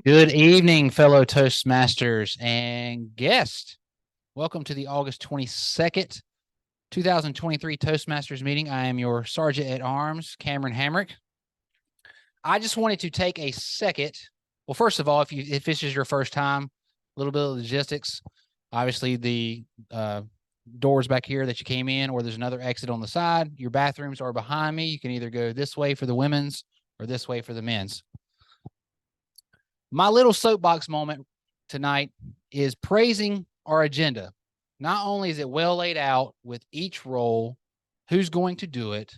Good evening, fellow Toastmasters and guests. Welcome to the August 22nd, 2023 Toastmasters meeting. I am your Sergeant at Arms, Cameron Hamrick. I just wanted to take a second. Well, first of all, if this is your first time, a little bit of logistics. Obviously, the doors back here that you came in, or there's another exit on the side. Your bathrooms are behind me. You can either go this way for the women's or this way for the men's. My little soapbox moment tonight is praising our agenda. Not only is it well laid out with each role, who's going to do it,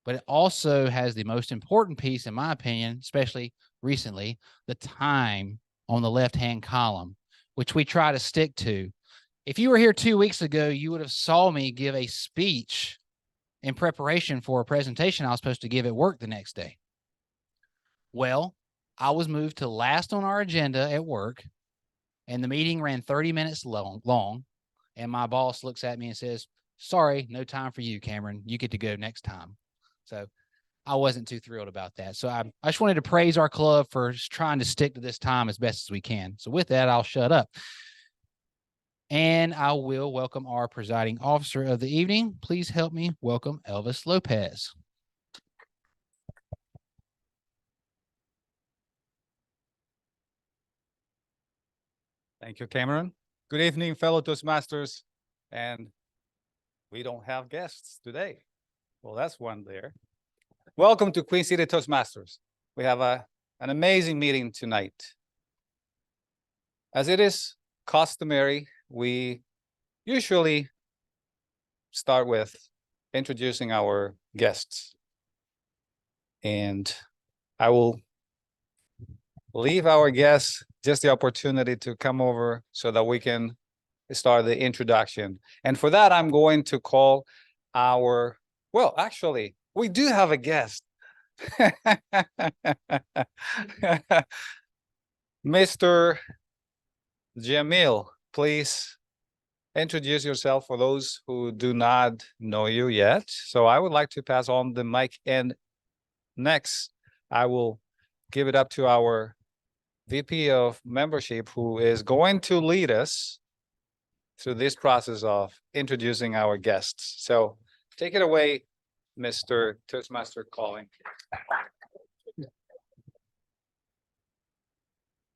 but it also has the most important piece, in my opinion, especially recently, the time on the left-hand column, which we try to stick to. If you were here 2 weeks ago, you would have saw me give a speech in preparation for a presentation I was supposed to give at work the next day. Well, I was moved to last on our agenda at work, and the meeting ran 30 minutes long, and my boss looks at me and says, "Sorry, no time for you, Cameron. You get to go next time." So I wasn't too thrilled about that. So I just wanted to praise our club for trying to stick to this time as best as we can. So with that, I'll shut up. And I will welcome our presiding officer of the evening. Please help me welcome Elvis Lopez. Thank you, Cameron. Good evening, fellow Toastmasters. And we don't have guests today. Well, that's one there. Welcome to Queen City Toastmasters. We have an amazing meeting tonight. As it is customary, we usually start with introducing our guests. And I will leave our guests just the opportunity to come over so that we can start the introduction. And for that, I'm going to call our, well, actually, we do have a guest. Mr. Jamil, please introduce yourself for those who do not know you yet. So I would like to pass on the mic, and next I will give it up to our VP of membership, who is going to lead us through this process of introducing our guests. So take it away, Mr. Toastmaster Calling.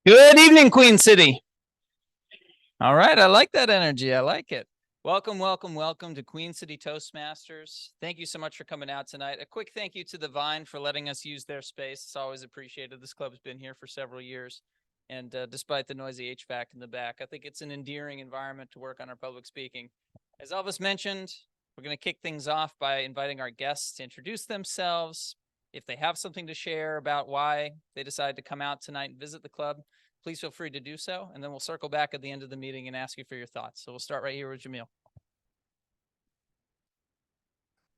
Good evening, Queen City. All right, I like that energy. I like it. Welcome, welcome, welcome to Queen City Toastmasters. Thank you so much for coming out tonight. A quick thank you to the Vine for letting us use their space. It's always appreciated. This club's been here for several years. And despite the noisy HVAC in the back, I think it's an endearing environment to work on our public speaking. As Elvis mentioned, we're going to kick things off by inviting our guests to introduce themselves. If they have something to share about why they decided to come out tonight and visit the club, please feel free to do so. And then we'll circle back at the end of the meeting and ask you for your thoughts. So we'll start right here with Jamil.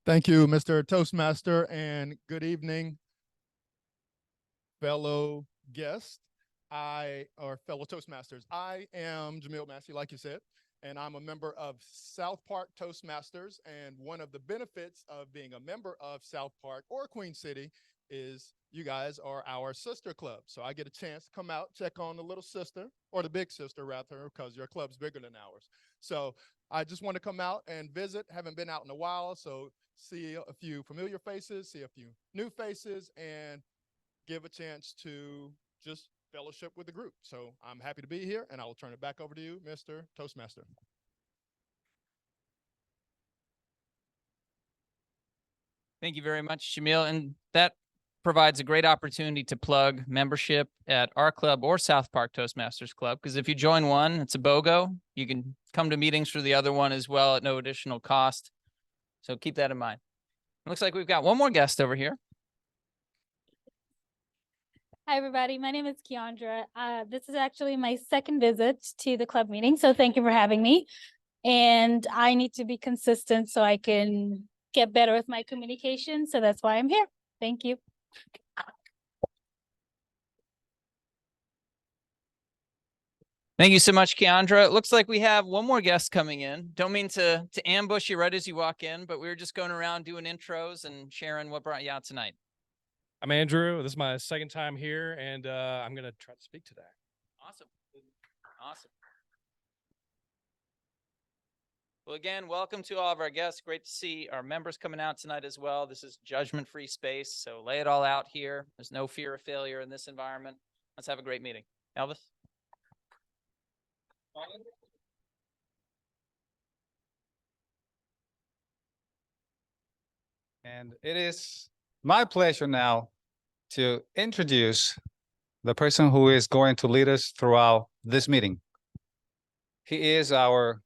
Thank you, Mr. Toastmaster, and good evening, fellow guests. Fellow Toastmasters. I am Jamil Massey, like you said, and I'm a member of South Park Toastmasters. And one of the benefits of being a member of South Park or Queen City is you guys are our sister club. So I get a chance to come out, check on the little sister, or the big sister rather, because your club's bigger than ours. So I just want to come out and visit. Haven't been out in a while, so see a few familiar faces, see a few new faces, and give a chance to just fellowship with the group. So I'm happy to be here, and I will turn it back over to you, Mr. Toastmaster. Thank you very much, Jamil. And that provides a great opportunity to plug membership at our club or South Park Toastmasters Club, because if you join one, it's a BOGO. You can come to meetings for the other one as well at no additional cost. So keep that in mind. It looks like we've got one more guest over here. Hi, everybody. My name is Keandra. This is actually my second visit to the club meeting, so thank you for having me. And I need to be consistent so I can get better with my communication, so that's why I'm here. Thank you. Thank you so much, Keandra. It looks like we have one more guest coming in. Don't mean to ambush you right as you walk in, but we were just going around doing intros and sharing what brought you out tonight. I'm Andrew. This is my second time here, and I'm going to try to speak today. Awesome. Awesome. Well, again, welcome to all of our guests. Great to see our members coming out tonight as well. This is judgment-free space, so lay it all out here. There's no fear of failure in this environment. Let's have a great meeting. Elvis? And it is my pleasure now to introduce the person who is going to lead us throughout this meeting. He is our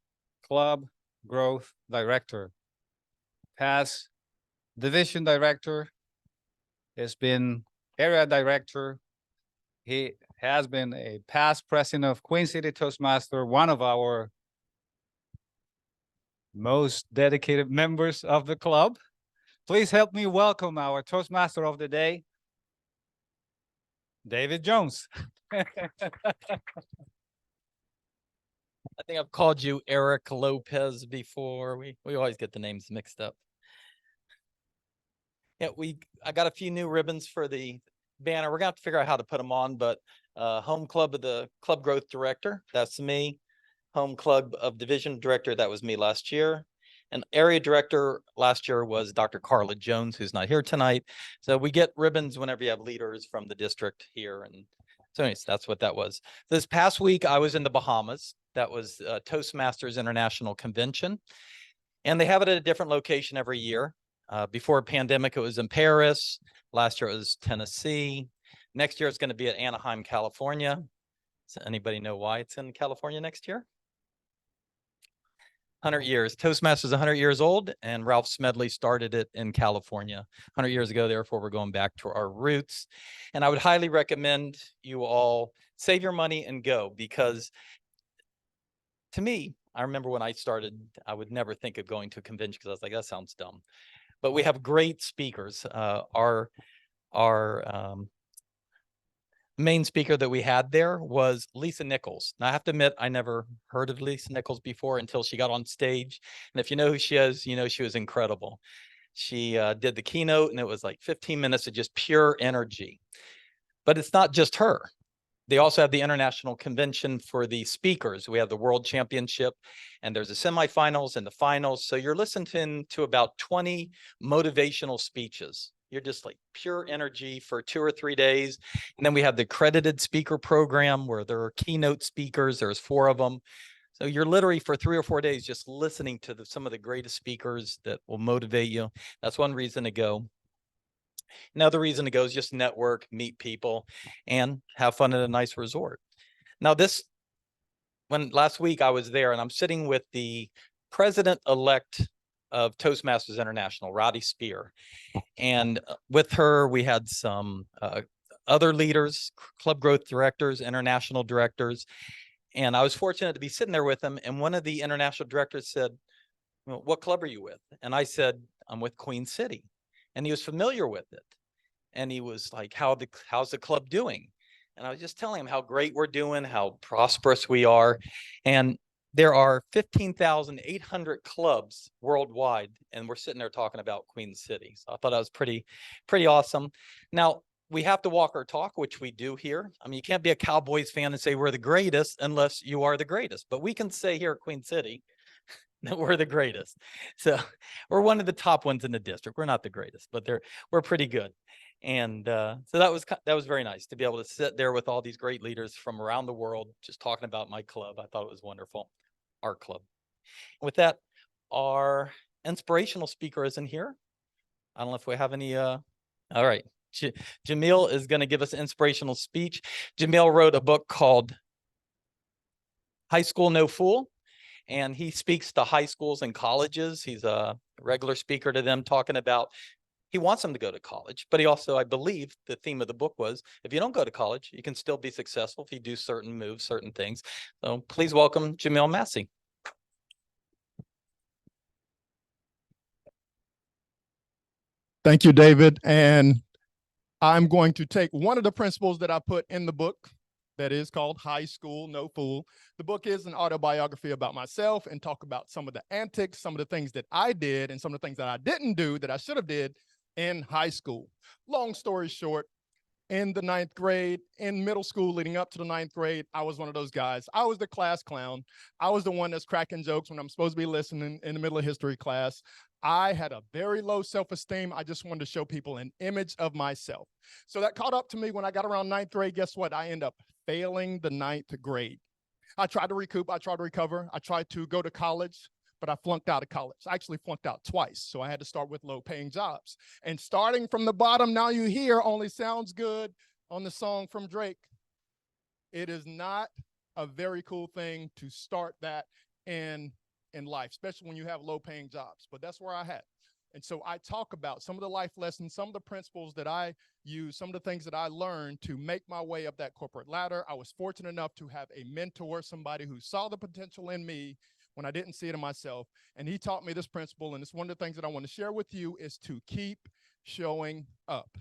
club growth director, past division director, has been area director. He has been a past president of Queen City Toastmaster, one of our most dedicated members of the club. Please help me welcome our Toastmaster of the day, David Jones. I think I've called you Eric Lopez before. We always get the names mixed up. Yeah, I got a few new ribbons for the banner. We're gonna have to figure out how to put them on, but home club of the club growth director, that's me. Home club of division director, that was me last year. And area director last year was Dr. Carla Jones, who's not here tonight. So we get ribbons whenever you have leaders from the district here. And so anyways, that's what that was. This past week, I was in the Bahamas. That was Toastmasters International Convention. And they have it at a different location every year. Before pandemic, it was in Paris. Last year, it was Tennessee. Next year, it's going to be at Anaheim, California. Does anybody know why it's in California next year? 100 years. Toastmasters is 100 years old, and Ralph Smedley started it in California 100 years ago. Therefore, we're going back to our roots. And I would highly recommend you all save your money and go, because to me, I remember when I started, I would never think of going to a convention because I was like, that sounds dumb. But we have great speakers. Our main speaker that we had there was Lisa Nichols. Now, I have to admit, I never heard of Lisa Nichols before until she got on stage. And if you know who she is, you know she was incredible. She did the keynote, and it was like 15 minutes of just pure energy. But it's not just her. They also have the international convention for the speakers. We have the World Championship, and there's the semifinals and the finals. So you're listening to about 20 motivational speeches. You're just like pure energy for 2 or 3 days. And then we have the accredited speaker program where there are keynote speakers. There's 4 of them. So you're literally for 3 or 4 days just listening to some of the greatest speakers that will motivate you. That's one reason to go. Another reason to go is just network, meet people, and have fun at a nice resort. Now last week I was there, and I'm sitting with the president-elect of Toastmasters International, Roddy Spear. And with her, we had some other leaders, club growth directors, international directors. And I was fortunate to be sitting there with them. And one of the international directors said, well, what club are you with? And I said, I'm with Queen City. And he was familiar with it. And he was like, how's the club doing? And I was just telling him how great we're doing, how prosperous we are. And there are 15,800 clubs worldwide, and we're sitting there talking about Queen City. So I thought that was pretty awesome. Now, we have to walk our talk, which we do here. I mean, you can't be a Cowboys fan and say we're the greatest unless you are the greatest. But we can say here at Queen City that we're the greatest. So we're one of the top ones in the district. We're not the greatest, but we're pretty good. And so that was very nice to be able to sit there with all these great leaders from around the world, just talking about my club. I thought it was wonderful, our club. With that, our inspirational speaker is in here. I don't know if we have any. All right, Jamil is going to give us an inspirational speech. Jamil wrote a book called High School No Fool. And he speaks to high schools and colleges. He's a regular speaker to them, talking about he wants them to go to college. But he also, I believe, the theme of the book was, if you don't go to college, you can still be successful if you do certain moves, certain things. So please welcome Jamil Massey. Thank you, David. And I'm going to take one of the principles that I put in the book that is called High School No Fool. The book is an autobiography about myself and talk about some of the antics, some of the things that I did and some of the things that I didn't do that I should have did in high school. Long story short, in the 9th grade, in middle school leading up to the 9th grade, I was one of those guys. I was the class clown. I was the one that's cracking jokes when I'm supposed to be listening in the middle of history class. I had a very low self-esteem. I just wanted to show people an image of myself. So that caught up to me when I got around 9th grade. Guess what? I ended up failing the 9th grade. I tried to recoup. I tried to recover. I tried to go to college, but I flunked out of college. I actually flunked out twice. So I had to start with low paying jobs. And starting from the bottom, Now You Hear only sounds good on the song from Drake. It is not a very cool thing to start that in life, especially when you have low paying jobs, but that's where I had. And so I talk about some of the life lessons, some of the principles that I use, some of the things that I learned to make my way up that corporate ladder. I was fortunate enough to have a mentor, somebody who saw the potential in me when I didn't see it in myself. And he taught me this principle. And it's one of the things that I want to share with you is to keep showing up.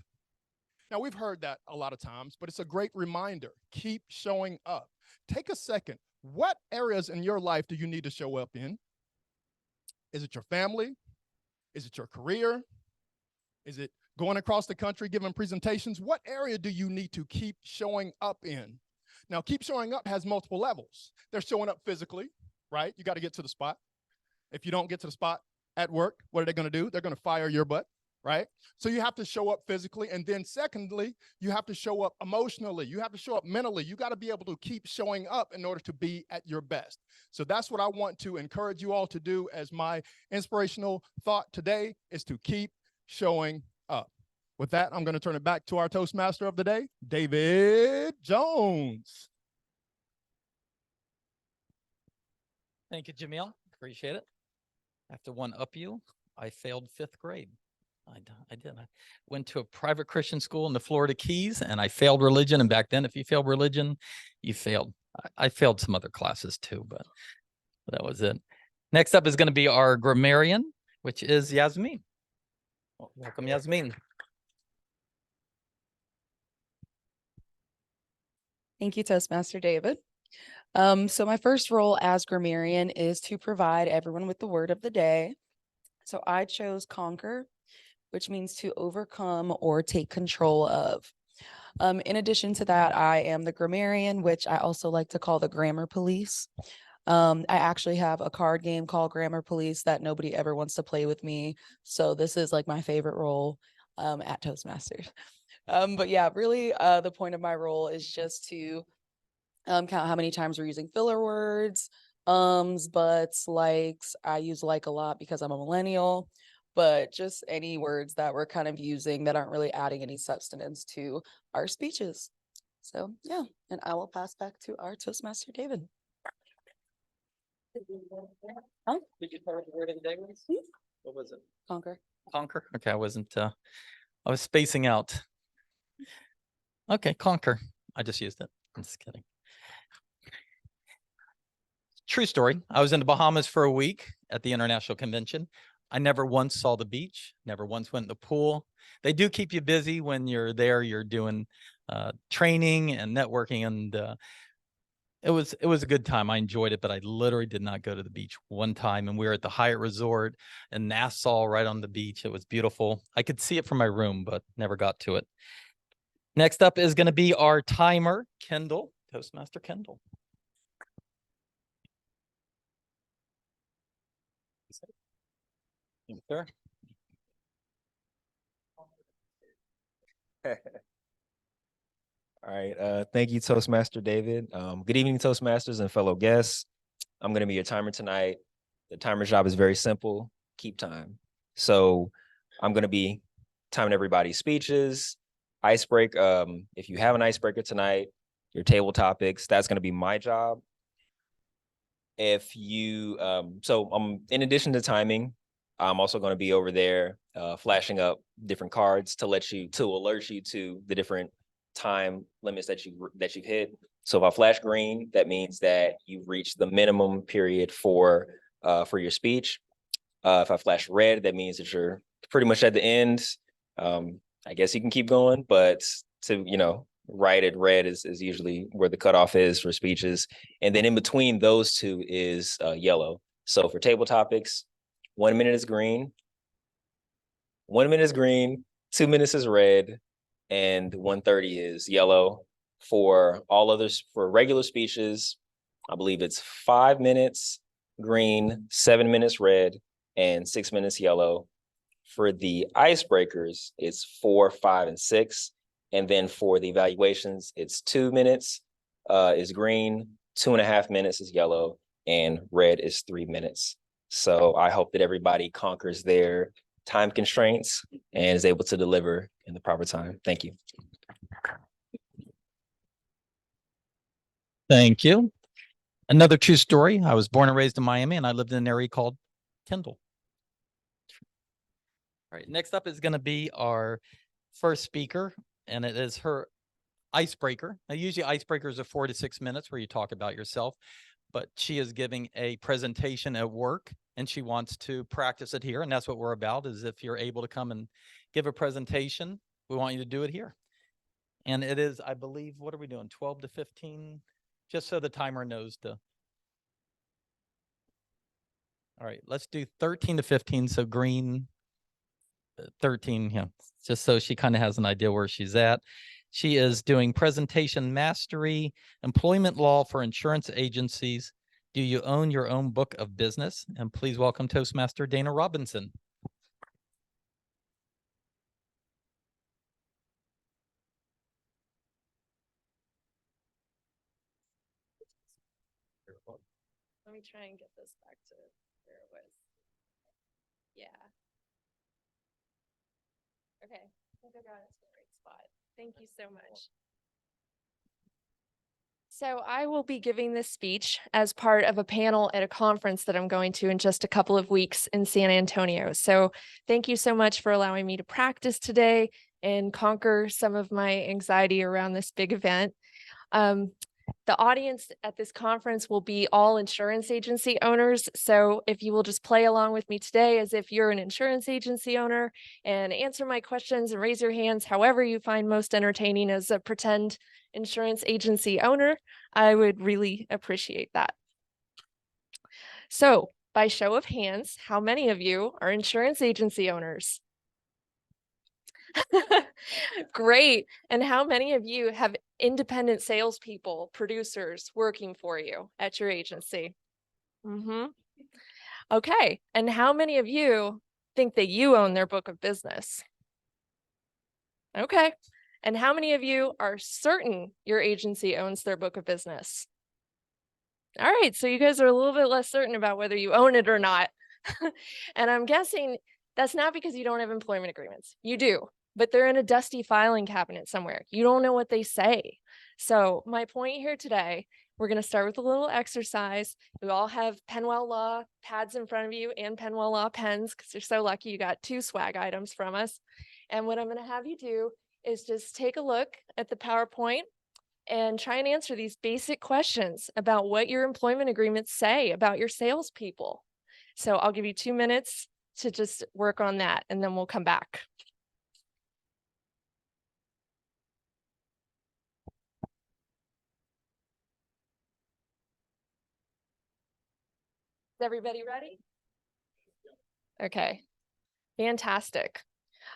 Now, we've heard that a lot of times, but it's a great reminder. Keep showing up. Take a second. What areas in your life do you need to show up in? Is it your family? Is it your career? Is it going across the country, giving presentations? What area do you need to keep showing up in? Now, keep showing up has multiple levels. They're showing up physically, right? You got to get to the spot. If you don't get to the spot at work, what are they going to do? They're going to fire your butt, right? So you have to show up physically. And then secondly, you have to show up emotionally. You have to show up mentally. You got to be able to keep showing up in order to be at your best. So that's what I want to encourage you all to do as my inspirational thought today is to keep showing up. With that, I'm going to turn it back to our Toastmaster of the day, David Jones. Thank you, Jamil. Appreciate it. I have to one-up you. I failed 5th grade. I did. I went to a private Christian school in the Florida Keys, and I failed religion. And back then, if you failed religion, you failed. I failed some other classes too, but that was it. Next up is going to be our grammarian, which is Yasmin. Welcome, Yasmin. Thank you, Toastmaster David. So my first role as grammarian is to provide everyone with the word of the day. So I chose conquer, which means to overcome or take control of. In addition to that, I am the grammarian, which I also like to call the grammar police. I actually have a card game called Grammar Police that nobody ever wants to play with me. So this is like my favorite role at Toastmasters. But yeah, really the point of my role is just to count how many times we're using filler words, buts, likes. I use like a lot because I'm a millennial, but just any words that we're kind of using that aren't really adding any substance to our speeches. So yeah, and I will pass back to our Toastmaster David. Huh? Did you start the word of the day? What was it? Conquer. Conquer. Okay, I wasn't. I was spacing out. Okay, conquer. I just used it. I'm just kidding. True story. I was in the Bahamas for a week at the International Convention. I never once saw the beach, never once went in the pool. They do keep you busy when you're there. You're doing training and networking, and it was a good time. I enjoyed it, but I literally did not go to the beach one time. And we were at the Hyatt Resort in Nassau, right on the beach. It was beautiful. I could see it from my room, but never got to it. Next up is going to be our timer, Kendall, Toastmaster Kendall. Sir. All right. Thank you, Toastmaster David. Good evening, Toastmasters and fellow guests. I'm going to be your timer tonight. The timer's job is very simple. Keep time. So I'm going to be timing everybody's speeches, icebreaker. If you have an icebreaker tonight, your table topics, that's going to be my job. If you, in addition to timing, I'm also going to be over there flashing up different cards to alert you to the different time limits that you've hit. So if I flash green, that means that you've reached the minimum period for your speech. If I flash red, that means that you're pretty much at the end. I guess you can keep going, but to right at red is usually where the cutoff is for speeches. And then in between those two is yellow. So for table topics, 1 minute is green, 1 minute is green, 2 minutes is red, and 1:30 is yellow. For all others, for regular speeches, I believe it's 5 minutes green, 7 minutes red, and 6 minutes yellow. For the icebreakers, it's 4, 5, and 6. And then for the evaluations, it's 2 minutes is green, 2.5 minutes is yellow, and red is 3 minutes. So I hope that everybody conquers their time constraints and is able to deliver in the proper time. Thank you. Thank you. Another true story. I was born and raised in Miami, and I lived in an area called Kendall. All right, next up is going to be our first speaker, and it is her icebreaker. Now, usually icebreakers are 4 to 6 minutes where you talk about yourself, but she is giving a presentation at work, and she wants to practice it here, and that's what we're about, is if you're able to come and give a presentation, we want you to do it here. And it is, I believe, what are we doing, 12 to 15? Just so the timer knows to. All right, let's do 13 to 15, so green, 13, yeah, just so she kind of has an idea where she's at. She is doing presentation mastery, employment law for insurance agencies. Do you own your own book of business? And please welcome Toastmaster Dana Robinson. Let me try and get this back to where it was. Yeah. Okay, I think I got it to the right spot. Thank you so much. So I will be giving this speech as part of a panel at a conference that I'm going to in just a couple of weeks in San Antonio. So thank you so much for allowing me to practice today and conquer some of my anxiety around this big event. The audience at this conference will be all insurance agency owners. So if you will just play along with me today as if you're an insurance agency owner and answer my questions and raise your hands however you find most entertaining as a pretend insurance agency owner, I would really appreciate that. So by show of hands, how many of you are insurance agency owners? Great. And how many of you have independent salespeople, producers working for you at your agency? Okay. And how many of you think that you own their book of business? Okay. And how many of you are certain your agency owns their book of business? All right. So you guys are a little bit less certain about whether you own it or not. And I'm guessing that's not because you don't have employment agreements. You do. But they're in a dusty filing cabinet somewhere. You don't know what they say. So my point here today, we're going to start with a little exercise. We all have Penwell Law pads in front of you and Penwell Law pens because you're so lucky you got 2 swag items from us. And what I'm going to have you do is just take a look at the PowerPoint and try and answer these basic questions about what your employment agreements say about your salespeople. So I'll give you 2 minutes to just work on that, and then we'll come back. Is everybody ready? Okay, fantastic.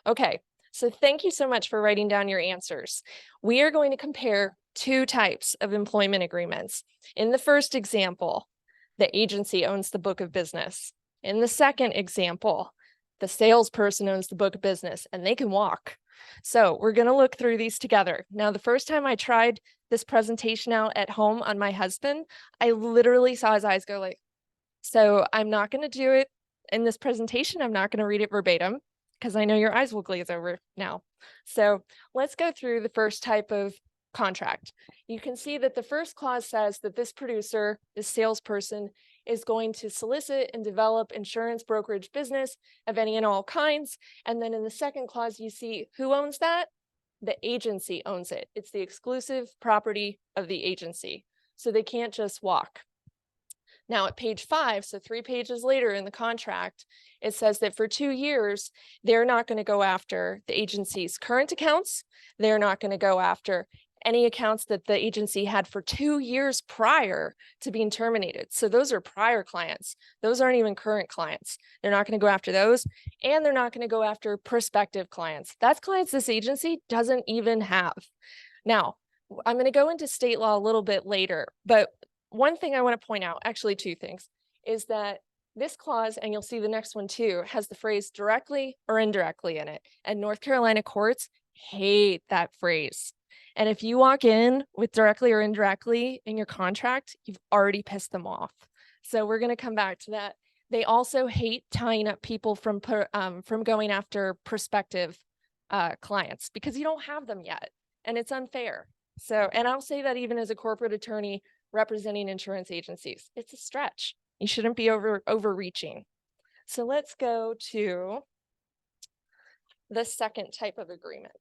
Okay, so thank you so much for writing down your answers. We are going to compare 2 types of employment agreements. In the first example, the agency owns the book of business. In the second example, the salesperson owns the book of business and they can walk. So we're going to look through these together. Now, the first time I tried this presentation out at home on my husband, I literally saw his eyes go like, so I'm not going to do it in this presentation. I'm not going to read it verbatim because I know your eyes will glaze over now. So let's go through the first type of contract. You can see that the first clause says that this producer, this salesperson, is going to solicit and develop insurance brokerage business of any and all kinds. And then in the second clause, you see who owns that? The agency owns it. It's the exclusive property of the agency. So they can't just walk. Now at page 5, so 3 pages later in the contract, it says that for 2 years, they're not going to go after the agency's current accounts. They're not going to go after any accounts that the agency had for 2 years prior to being terminated. So those are prior clients. Those aren't even current clients. They're not going to go after those, and they're not going to go after prospective clients. That's clients this agency doesn't even have. Now, I'm going to go into state law a little bit later, but one thing I want to point out, actually two things, is that this clause, and you'll see the next one too, has the phrase directly or indirectly in it. And North Carolina courts hate that phrase. And if you walk in with directly or indirectly in your contract, you've already pissed them off. So we're going to come back to that. They also hate tying up people from going after prospective clients because you don't have them yet, and it's unfair. So, and I'll say that even as a corporate attorney representing insurance agencies, it's a stretch. You shouldn't be overreaching. So let's go to the second type of agreement.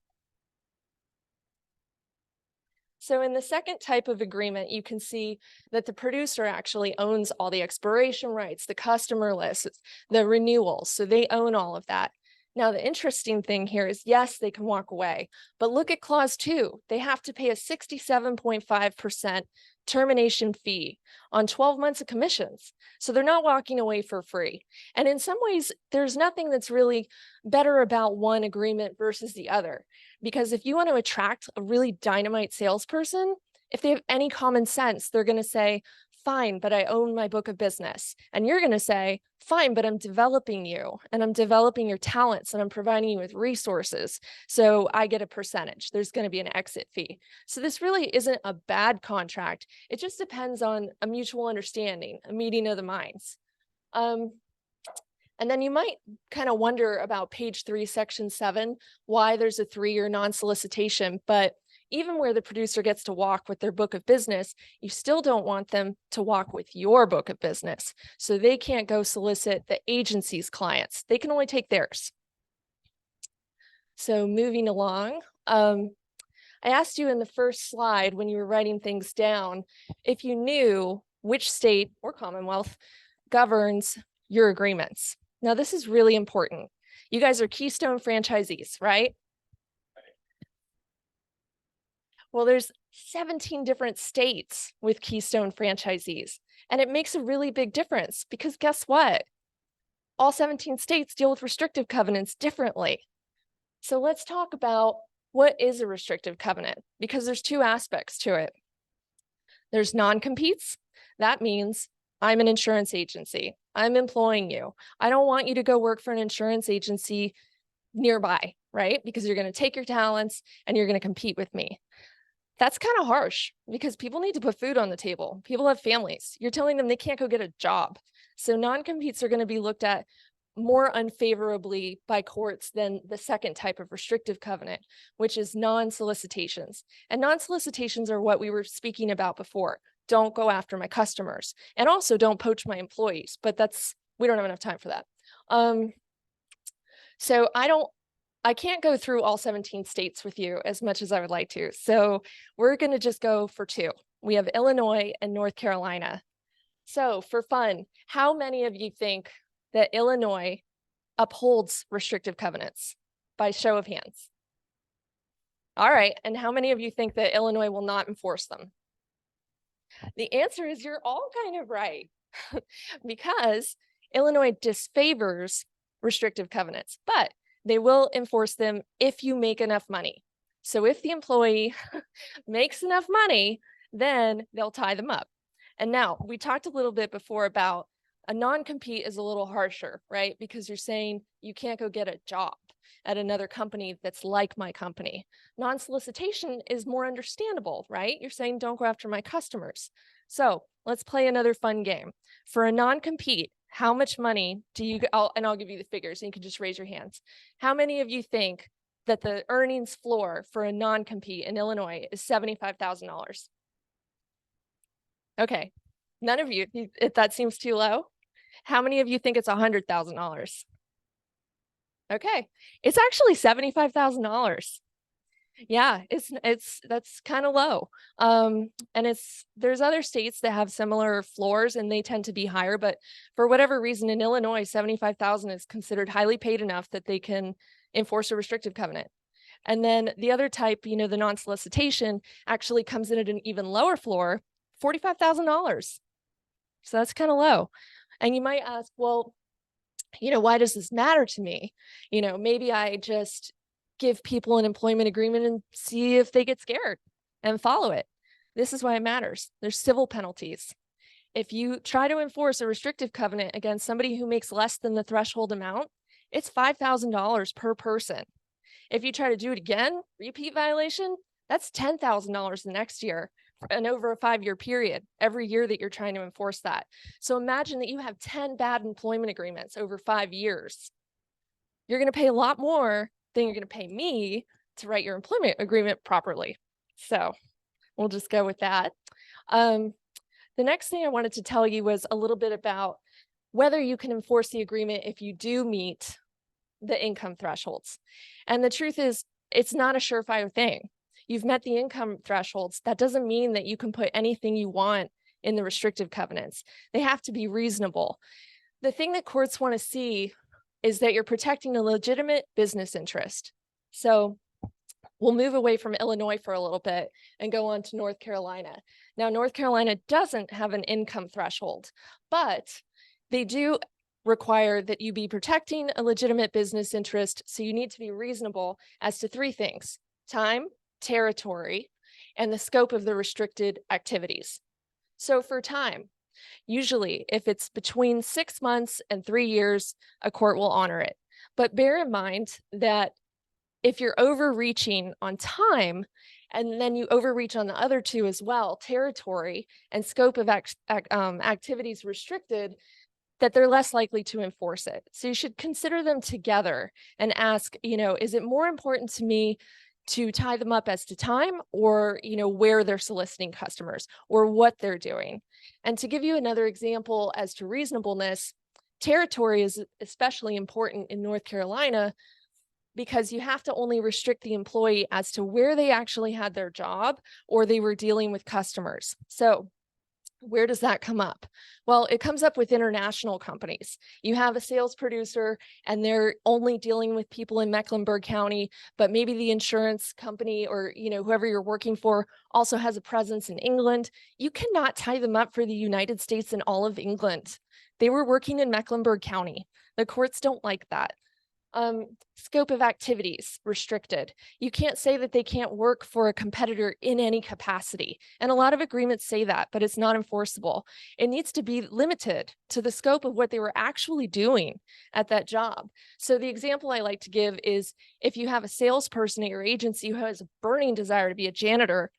So in the second type of agreement, you can see that the producer actually owns all the expiration rights, the customer lists, the renewals. So they own all of that. Now, the interesting thing here is, yes, they can walk away, but look at clause 2. They have to pay a 67.5% termination fee on 12 months of commissions. So they're not walking away for free. And in some ways, there's nothing that's really better about one agreement versus the other. Because if you want to attract a really dynamite salesperson, if they have any common sense, they're going to say, fine, but I own my book of business. And you're going to say, fine, but I'm developing you and I'm developing your talents and I'm providing you with resources. So I get a percentage. There's going to be an exit fee. So this really isn't a bad contract. It just depends on a mutual understanding, a meeting of the minds. And then you might kind of wonder about page 3, section 7, why there's a 3-year non-solicitation, but even where the producer gets to walk with their book of business, you still don't want them to walk with your book of business. So they can't go solicit the agency's clients. They can only take theirs. So moving along, I asked you in the first slide when you were writing things down, if you knew which state or commonwealth governs your agreements. Now, this is really important. You guys are Keystone franchisees, right? Well, there's 17 different states with Keystone franchisees, and it makes a really big difference because guess what? All 17 states deal with restrictive covenants differently. So let's talk about what is a restrictive covenant, because there's 2 aspects to it. There's non-competes. That means I'm an insurance agency. I'm employing you. I don't want you to go work for an insurance agency nearby, right? Because you're going to take your talents and you're going to compete with me. That's kind of harsh because people need to put food on the table. People have families. You're telling them they can't go get a job. So non-competes are going to be looked at more unfavorably by courts than the second type of restrictive covenant, which is non-solicitations. And non-solicitations are what we were speaking about before. Don't go after my customers, and also don't poach my employees, but we don't have enough time for that. So I can't go through all 17 states with you as much as I would like to. So we're going to just go for 2. We have Illinois and North Carolina. So for fun, how many of you think that Illinois upholds restrictive covenants? By show of hands. All right. And how many of you think that Illinois will not enforce them? The answer is you're all kind of right because Illinois disfavors restrictive covenants, but they will enforce them if you make enough money. So if the employee makes enough money, then they'll tie them up. And now we talked a little bit before about a non-compete is a little harsher, right? Because you're saying you can't go get a job at another company that's like my company. Non-solicitation is more understandable, right? You're saying don't go after my customers. So let's play another fun game. For a non-compete, how much money do you, and I'll give you the figures and you can just raise your hands. How many of you think that the earnings floor for a non-compete in Illinois is $75,000? Okay, none of you, if that seems too low. How many of you think it's $100,000? Okay, it's actually $75,000. Yeah, that's kind of low. And there's other states that have similar floors and they tend to be higher, but for whatever reason in Illinois, 75,000 is considered highly paid enough that they can enforce a restrictive covenant. And then the other type, the non-solicitation actually comes in at an even lower floor, $45,000. So that's kind of low. And you might ask, well, why does this matter to me? Maybe I just give people an employment agreement and see if they get scared and follow it. This is why it matters. There's civil penalties. If you try to enforce a restrictive covenant against somebody who makes less than the threshold amount, it's $5,000 per person. If you try to do it again, repeat violation, that's $10,000 the next year and over a 5-year period, every year that you're trying to enforce that. So imagine that you have 10 bad employment agreements over 5 years. You're going to pay a lot more than you're going to pay me to write your employment agreement properly. So we'll just go with that. The next thing I wanted to tell you was a little bit about whether you can enforce the agreement if you do meet the income thresholds. And the truth is, it's not a surefire thing. You've met the income thresholds. That doesn't mean that you can put anything you want in the restrictive covenants. They have to be reasonable. The thing that courts want to see is that you're protecting a legitimate business interest. So we'll move away from Illinois for a little bit and go on to North Carolina. Now, North Carolina doesn't have an income threshold, but they do require that you be protecting a legitimate business interest. So you need to be reasonable as to 3 things: time, territory, and the scope of the restricted activities. So for time, usually if it's between 6 months and 3 years, a court will honor it. But bear in mind that if you're overreaching on time, and then you overreach on the other 2 as well, territory and scope of activities restricted, that they're less likely to enforce it. So you should consider them together and ask, is it more important to me to tie them up as to time, or, where they're soliciting customers or what they're doing? And to give you another example as to reasonableness, territory is especially important in North Carolina because you have to only restrict the employee as to where they actually had their job or they were dealing with customers. So where does that come up? Well, it comes up with international companies. You have a sales producer and they're only dealing with people in Mecklenburg County, but maybe the insurance company or whoever you're working for also has a presence in England. You cannot tie them up for the United States and all of England. They were working in Mecklenburg County. The courts don't like that. Scope of activities restricted. You can't say that they can't work for a competitor in any capacity. And a lot of agreements say that, but it's not enforceable. It needs to be limited to the scope of what they were actually doing at that job. So the example I like to give is if you have a salesperson at your agency who has a burning desire to be a janitor,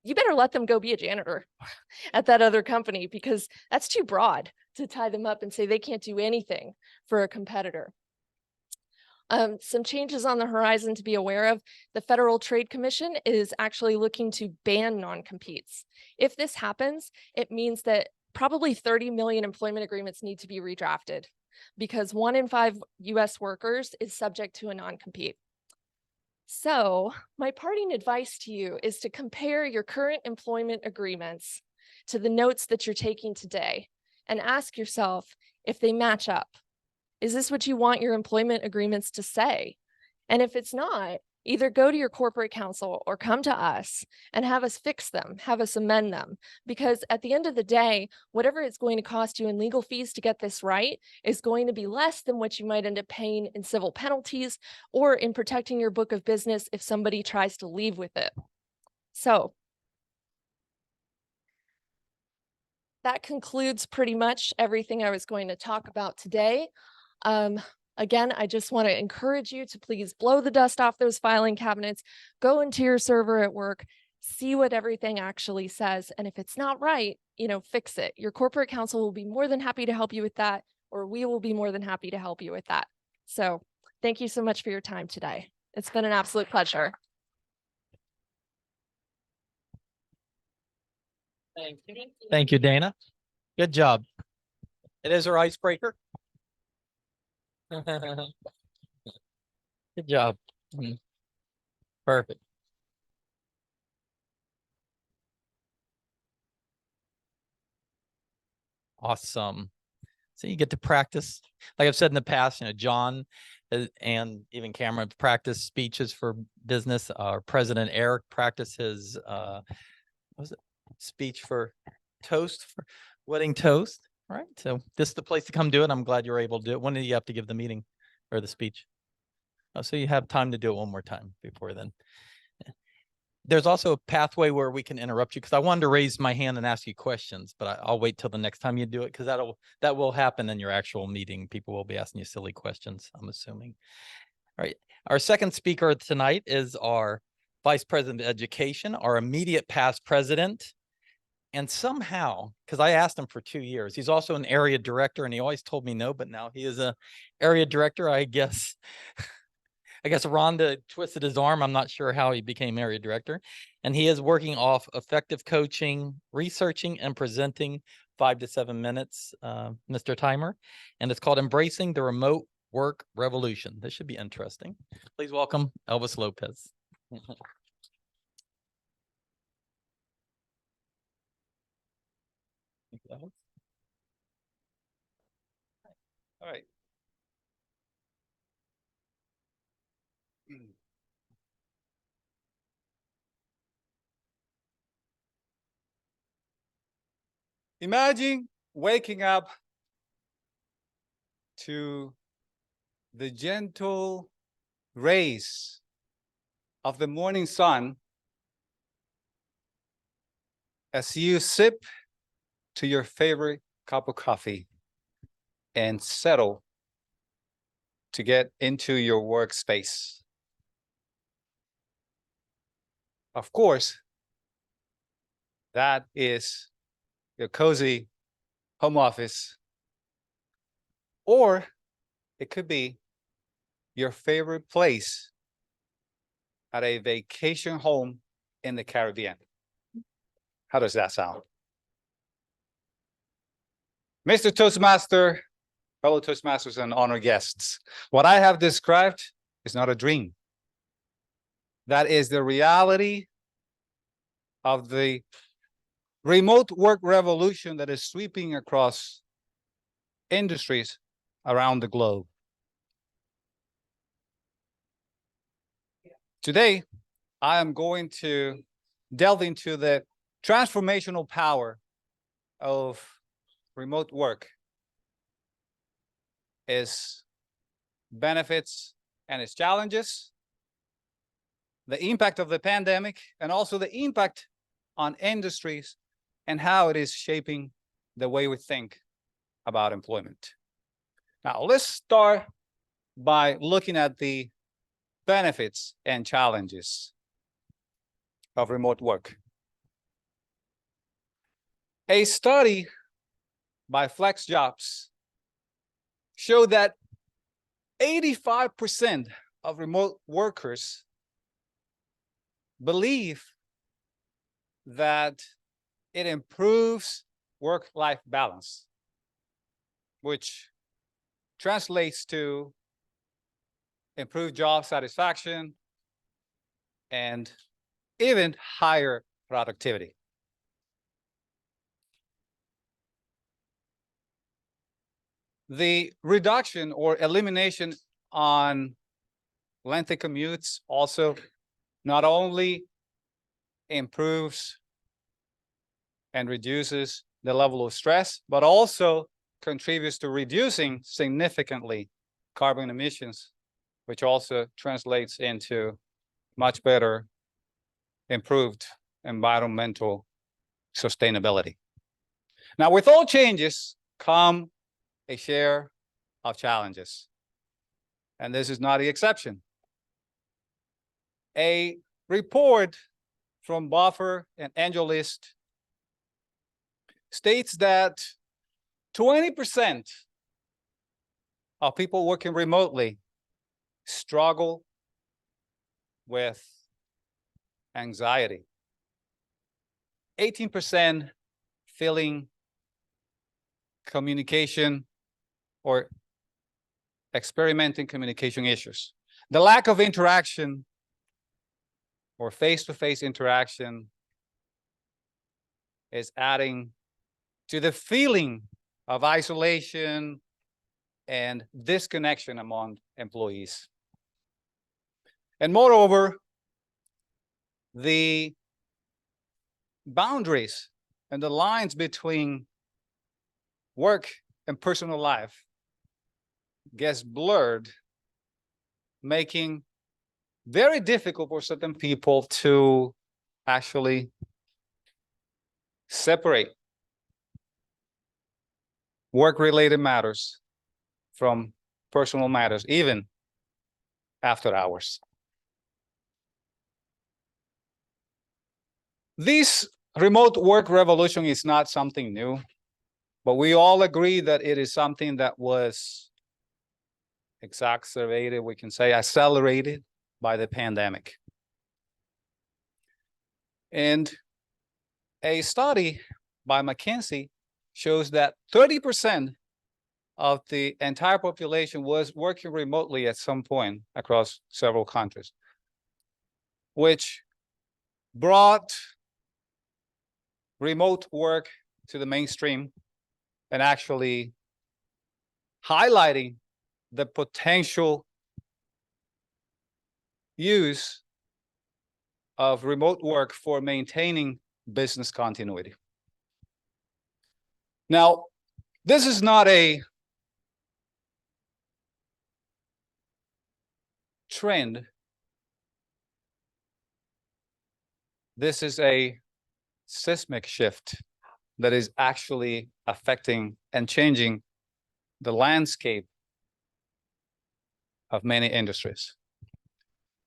you better let them go be a janitor at that other company, because that's too broad to tie them up and say they can't do anything for a competitor. Some changes on the horizon to be aware of. The Federal Trade Commission is actually looking to ban non-competes. If this happens, it means that probably 30 million employment agreements need to be redrafted because 1 in 5 US workers is subject to a non-compete. So my parting advice to you is to compare your current employment agreements to the notes that you're taking today and ask yourself if they match up. Is this what you want your employment agreements to say? And if it's not, either go to your corporate counsel or come to us and have us fix them, have us amend them. Because at the end of the day, whatever it's going to cost you in legal fees to get this right is going to be less than what you might end up paying in civil penalties or in protecting your book of business if somebody tries to leave with it. So that concludes pretty much everything I was going to talk about today. Again, I just want to encourage you to please blow the dust off those filing cabinets, go into your server at work, see what everything actually says. And if it's not right, fix it. Your corporate counsel will be more than happy to help you with that, or we will be more than happy to help you with that. So thank you so much for your time today. It's been an absolute pleasure. Thank you, Dana. Good job. It is our icebreaker. Good job. Perfect. Awesome. So you get to practice. Like I've said in the past, John, and even Cameron practice speeches for business. Our president Eric practiced his what was it, speech for wedding toast. All right, so this is the place to come do it. I'm glad you're able to do it. When do you have to give the meeting or the speech? Oh, so you have time to do it one more time before then. There's also a pathway where we can interrupt you, because I wanted to raise my hand and ask you questions, but I'll wait till the next time you do it, because that will happen in your actual meeting. People will be asking you silly questions, I'm assuming. All right. Our second speaker tonight is our Vice President of Education, our immediate past president. And somehow, because I asked him for 2 years, he's also an area director, and he always told me no, but now he is a area director, I guess. I guess Rhonda twisted his arm. I'm not sure how he became area director. And he is working off effective coaching, researching, and presenting 5 to 7 minutes, Mr. Timer. And it's called Embracing the Remote Work Revolution. This should be interesting. Please welcome Elvis Lopez. All right. Imagine waking up to the gentle rays of the morning sun as you sip to your favorite cup of coffee and settle to get into your workspace. Of course, that is your cozy home office, or it could be your favorite place at a vacation home in the Caribbean. How does that sound? Mr. Toastmaster, fellow Toastmasters and honored guests, what I have described is not a dream. That is the reality of the remote work revolution that is sweeping across industries around the globe. Today, I am going to delve into the transformational power of remote work, its benefits and its challenges, the impact of the pandemic, and also the impact on industries and how it is shaping the way we think about employment. Now, let's start by looking at the benefits and challenges of remote work. A study by Flex Jobs showed that 85% of remote workers believe that it improves work-life balance, which translates to improved job satisfaction and even higher productivity. The reduction or elimination on lengthy commutes also not only improves and reduces the level of stress, but also contributes to reducing significantly carbon emissions, which also translates into much better improved environmental sustainability. Now, with all changes come a share of challenges, and this is not the exception. A report from Buffer and AngelList states that 20% of people working remotely struggle with anxiety. 18% feeling communication or experimenting communication issues. The lack of interaction or face-to-face interaction is adding to the feeling of isolation and disconnection among employees. And moreover, the boundaries and the lines between work and personal life gets blurred, making very difficult for certain people to actually separate work-related matters from personal matters, even after hours. This remote work revolution is not something new, but we all agree that it is something that was exacerbated, we can say accelerated by the pandemic. And a study by McKinsey shows that 30% of the entire population was working remotely at some point across several countries, which brought remote work to the mainstream and actually highlighting the potential use of remote work for maintaining business continuity. Now, this is not a trend. This is a seismic shift that is actually affecting and changing the landscape of many industries.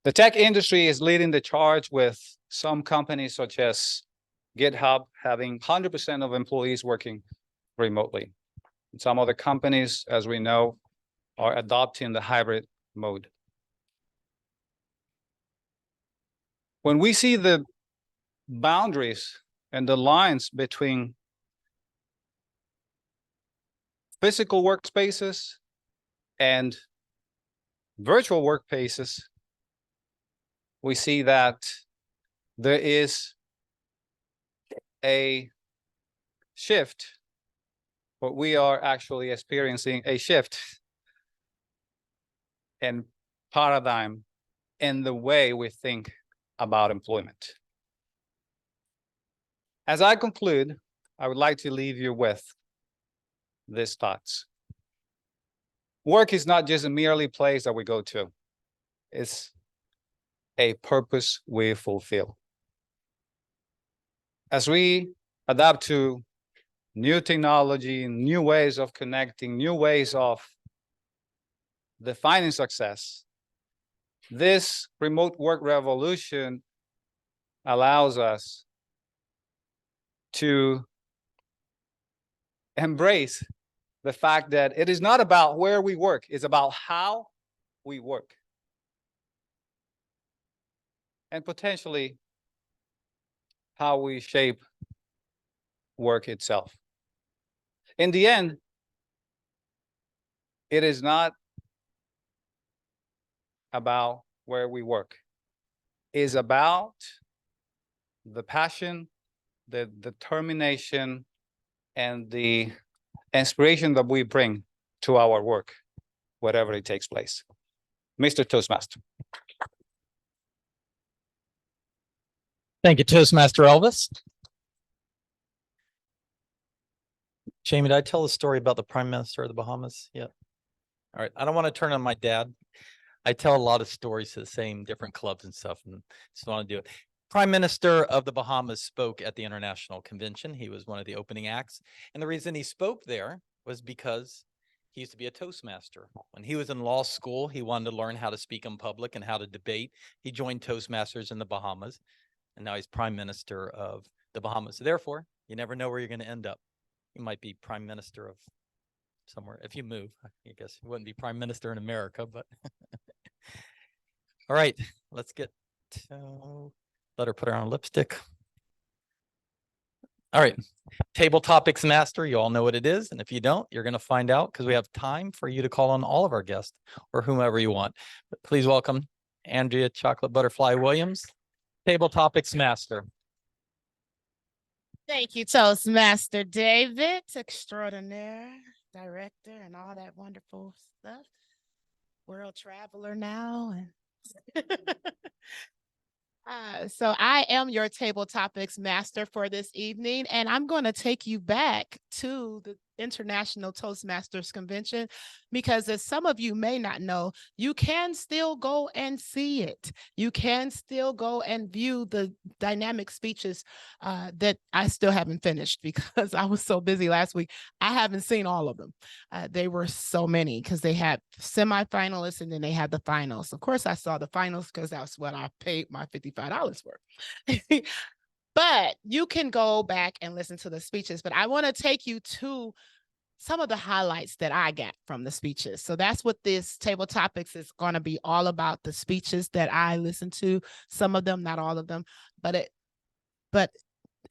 The tech industry is leading the charge, with some companies such as GitHub having 100% of employees working remotely. Some other companies, as we know, are adopting the hybrid mode. When we see the boundaries and the lines between physical workspaces and virtual workspaces, we see that there is a shift, but we are actually experiencing a shift in paradigm in the way we think about employment. As I conclude, I would like to leave you with these thoughts. Work is not just a merely place that we go to. It's a purpose we fulfill. As we adapt to new technology, new ways of connecting, new ways of defining success, this remote work revolution allows us to embrace the fact that it is not about where we work, it's about how we work. And potentially how we shape work itself. In the end, it is not about where we work. It is about the passion, the determination, and the inspiration that we bring to our work, wherever it takes place. Mr. Toastmaster. Thank you, Toastmaster Elvis. Jamie, did I tell the story about the Prime Minister of the Bahamas? Yeah. All right. I don't want to turn on my dad. I tell a lot of stories to the same different clubs and stuff, and just want to do it. Prime Minister of the Bahamas spoke at the International Convention. He was one of the opening acts. And the reason he spoke there was because he used to be a Toastmaster. When he was in law school, he wanted to learn how to speak in public and how to debate. He joined Toastmasters in the Bahamas, and now he's Prime Minister of the Bahamas. So therefore, you never know where you're going to end up. You might be Prime Minister of somewhere. If you move, I guess you wouldn't be Prime Minister in America, but all right, let's get to, let her put her on lipstick. All right, table topics master, you all know what it is. And if you don't, you're going to find out, because we have time for you to call on all of our guests or whomever you want. But please welcome Andrea Chocolate Butterfly Williams, table topics master. Thank you, Toastmaster David, extraordinaire. director and all that wonderful stuff. World traveler now. And so I am your table topics master for this evening, and I'm going to take you back to the International Toastmasters Convention because, as some of you may not know, you can still go and see it. You can still go and view the dynamic speeches that I still haven't finished because I was so busy last week. I haven't seen all of them. They were so many because they had semifinalists and then they had the finals. Of course, I saw the finals because that's what I paid my $55 for. But you can go back and listen to the speeches. But I want to take you to some of the highlights that I got from the speeches. So that's what this table topics is going to be all about, the speeches that I listened to, some of them, not all of them, but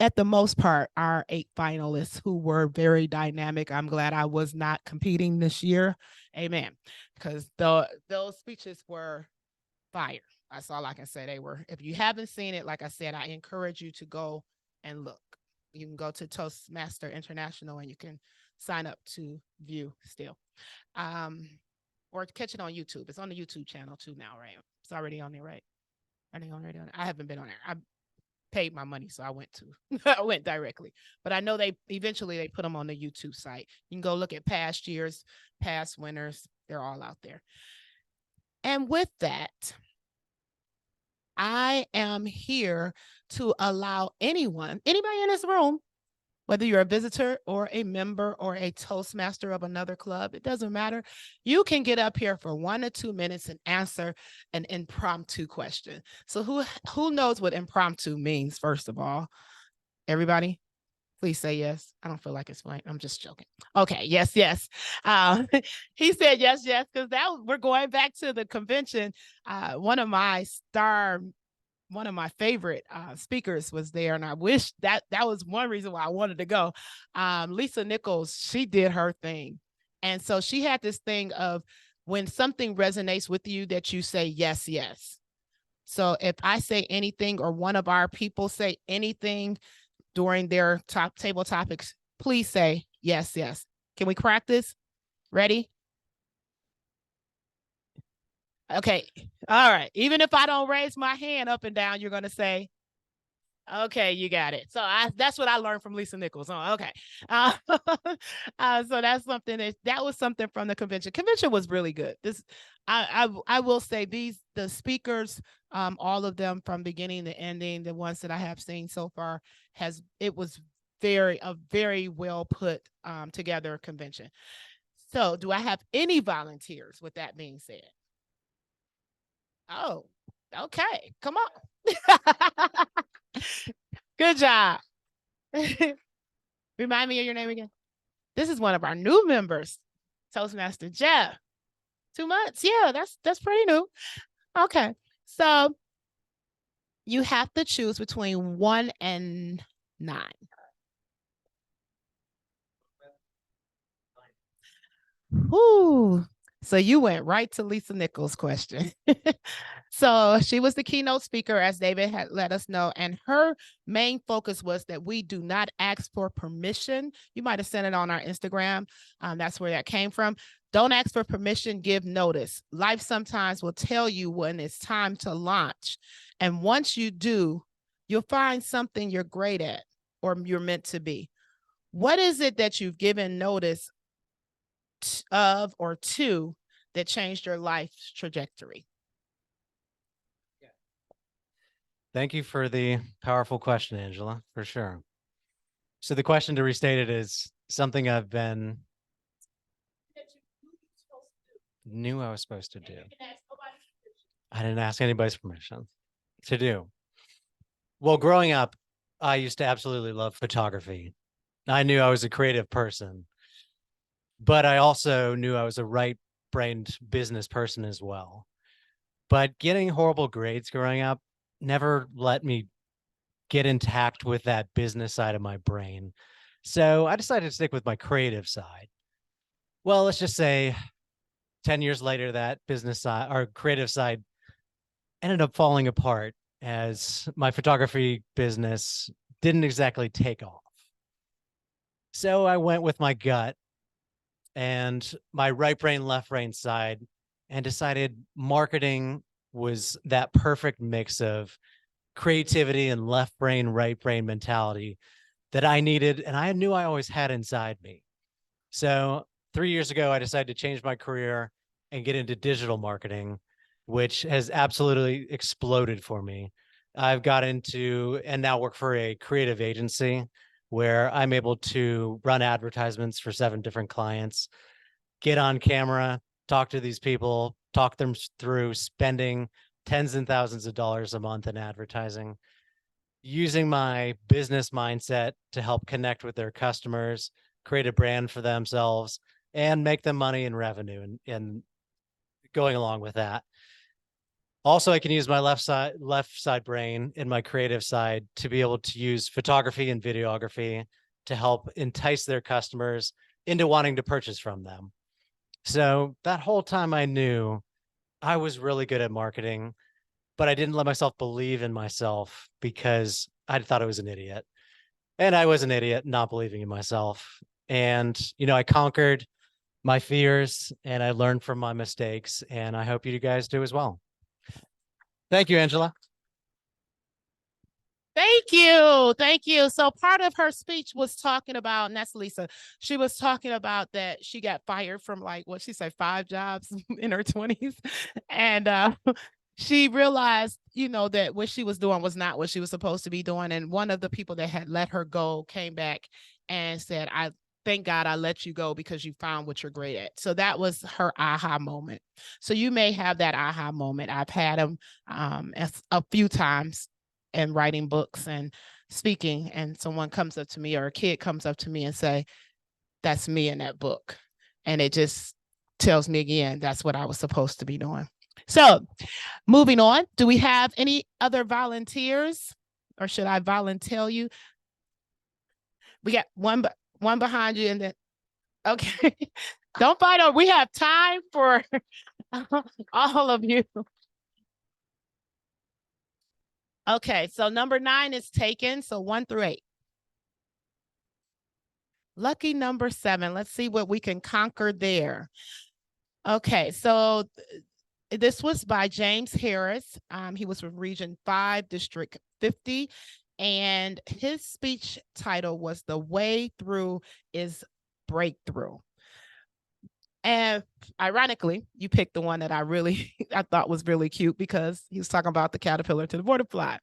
at the most part, our 8 finalists who were very dynamic. I'm glad I was not competing this year. Amen. Because those speeches were fire. That's all I can say. They were. If you haven't seen it, like I said, I encourage you to go and look. You can go to Toastmaster International and you can sign up to view still. Or catch it on YouTube. It's on the YouTube channel too now, right? It's already on there, right? Are they already on it? I haven't been on there. I paid my money, so I went directly. But I know they eventually put them on the YouTube site. You can go look at past years, past winners. They're all out there. And with that, I am here to allow anybody in this room, whether you're a visitor or a member or a Toastmaster of another club, it doesn't matter. You can get up here for 1 or 2 minutes and answer an impromptu question. So who knows what impromptu means, first of all? Everybody? Please say yes. I don't feel like explaining. I'm just joking. Okay, yes. He said yes, because we're going back to the convention. One of my favorite speakers was there, and I wish that was one reason why I wanted to go. Lisa Nichols, she did her thing. And so she had this thing of when something resonates with you that you say yes. So if I say anything or one of our people say anything during their table topics, please say yes. Can we practice? Ready? Okay. All right. Even if I don't raise my hand up and down, you're going to say, okay, you got it. So that's what I learned from Lisa Nichols. Oh, okay. So that's something that was something from the convention. Convention was really good. I will say the speakers, all of them from beginning to ending, the ones that I have seen so far, it was a very well put together convention. So do I have any volunteers with that being said? Oh, okay. Come on. Good job. Remind me of your name again. This is one of our new members, Toastmaster Jeff. 2 months. Yeah, that's pretty new. Okay. So you have to choose between 1 and 9. Whoo. So you went right to Lisa Nichols' question. So she was the keynote speaker, as David had let us know, and her main focus was that we do not ask for permission. You might have seen it on our Instagram. That's where that came from. Don't ask for permission, give notice. Life sometimes will tell you when it's time to launch. And once you do, you'll find something you're great at or you're meant to be. What is it that you've given notice of or to that changed your life's trajectory? Thank you for the powerful question, Angela, for sure. So the question, to restate it, is something I've been knew I was supposed to do. I didn't ask anybody's permission to do. Well, growing up, I used to absolutely love photography. I knew I was a creative person, but I also knew I was a right-brained business person as well. But getting horrible grades growing up never let me get intact with that business side of my brain. So I decided to stick with my creative side. Well, let's just say 10 years later, that business side or creative side ended up falling apart as my photography business didn't exactly take off. So I went with my gut and my right brain, left brain side, and decided marketing was that perfect mix of creativity and left brain, right brain mentality that I needed, and I knew I always had inside me. So 3 years ago, I decided to change my career and get into digital marketing, which has absolutely exploded for me. I've got into and now work for a creative agency where I'm able to run advertisements for 7 different clients, get on camera, talk to these people, talk them through spending tens and thousands of dollars a month in advertising, using my business mindset to help connect with their customers, create a brand for themselves, and make them money and revenue and going along with that. Also, I can use my left side brain in my creative side to be able to use photography and videography to help entice their customers into wanting to purchase from them. So that whole time I knew I was really good at marketing, but I didn't let myself believe in myself because I thought I was an idiot. And I was an idiot not believing in myself. And, I conquered my fears and I learned from my mistakes. And I hope you guys do as well. Thank you, Angela. Thank you. Thank you. So part of her speech was talking about, and that's Lisa, she was talking about that she got fired from what she said, 5 jobs in her 20s. And she realized, that what she was doing was not what she was supposed to be doing. And one of the people that had let her go came back and said, thank God I let you go because you found what you're great at. So that was her aha moment. So you may have that aha moment. I've had them a few times in writing books and speaking, and someone comes up to me or a kid comes up to me and say, that's me in that book. And it just tells me again, that's what I was supposed to be doing. So moving on, do we have any other volunteers, or should I volunteer you? We got one behind you, and then, okay. Don't fight on. We have time for all of you. Okay, so number 9 is taken. So 1 through 8. Lucky number 7. Let's see what we can conquer there. Okay, so this was by James Harris. He was from Region 5, District 50. And his speech title was The Way Through is Breakthrough. And ironically, you picked the one that I thought was really cute because he was talking about the caterpillar to the butterfly.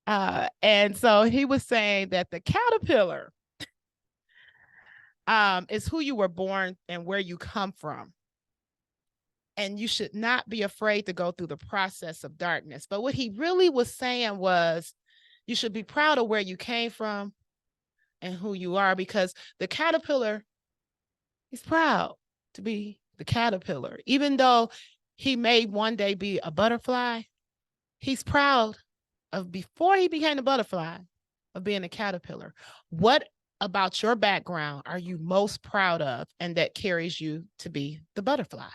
And so he was saying that the caterpillar is who you were born and where you come from. And you should not be afraid to go through the process of darkness. But what he really was saying was you should be proud of where you came from and who you are, because the caterpillar, he's proud to be the caterpillar. Even though he may one day be a butterfly, he's proud of, before he became a butterfly, of being a caterpillar. What about your background are you most proud of and that carries you to be the butterfly?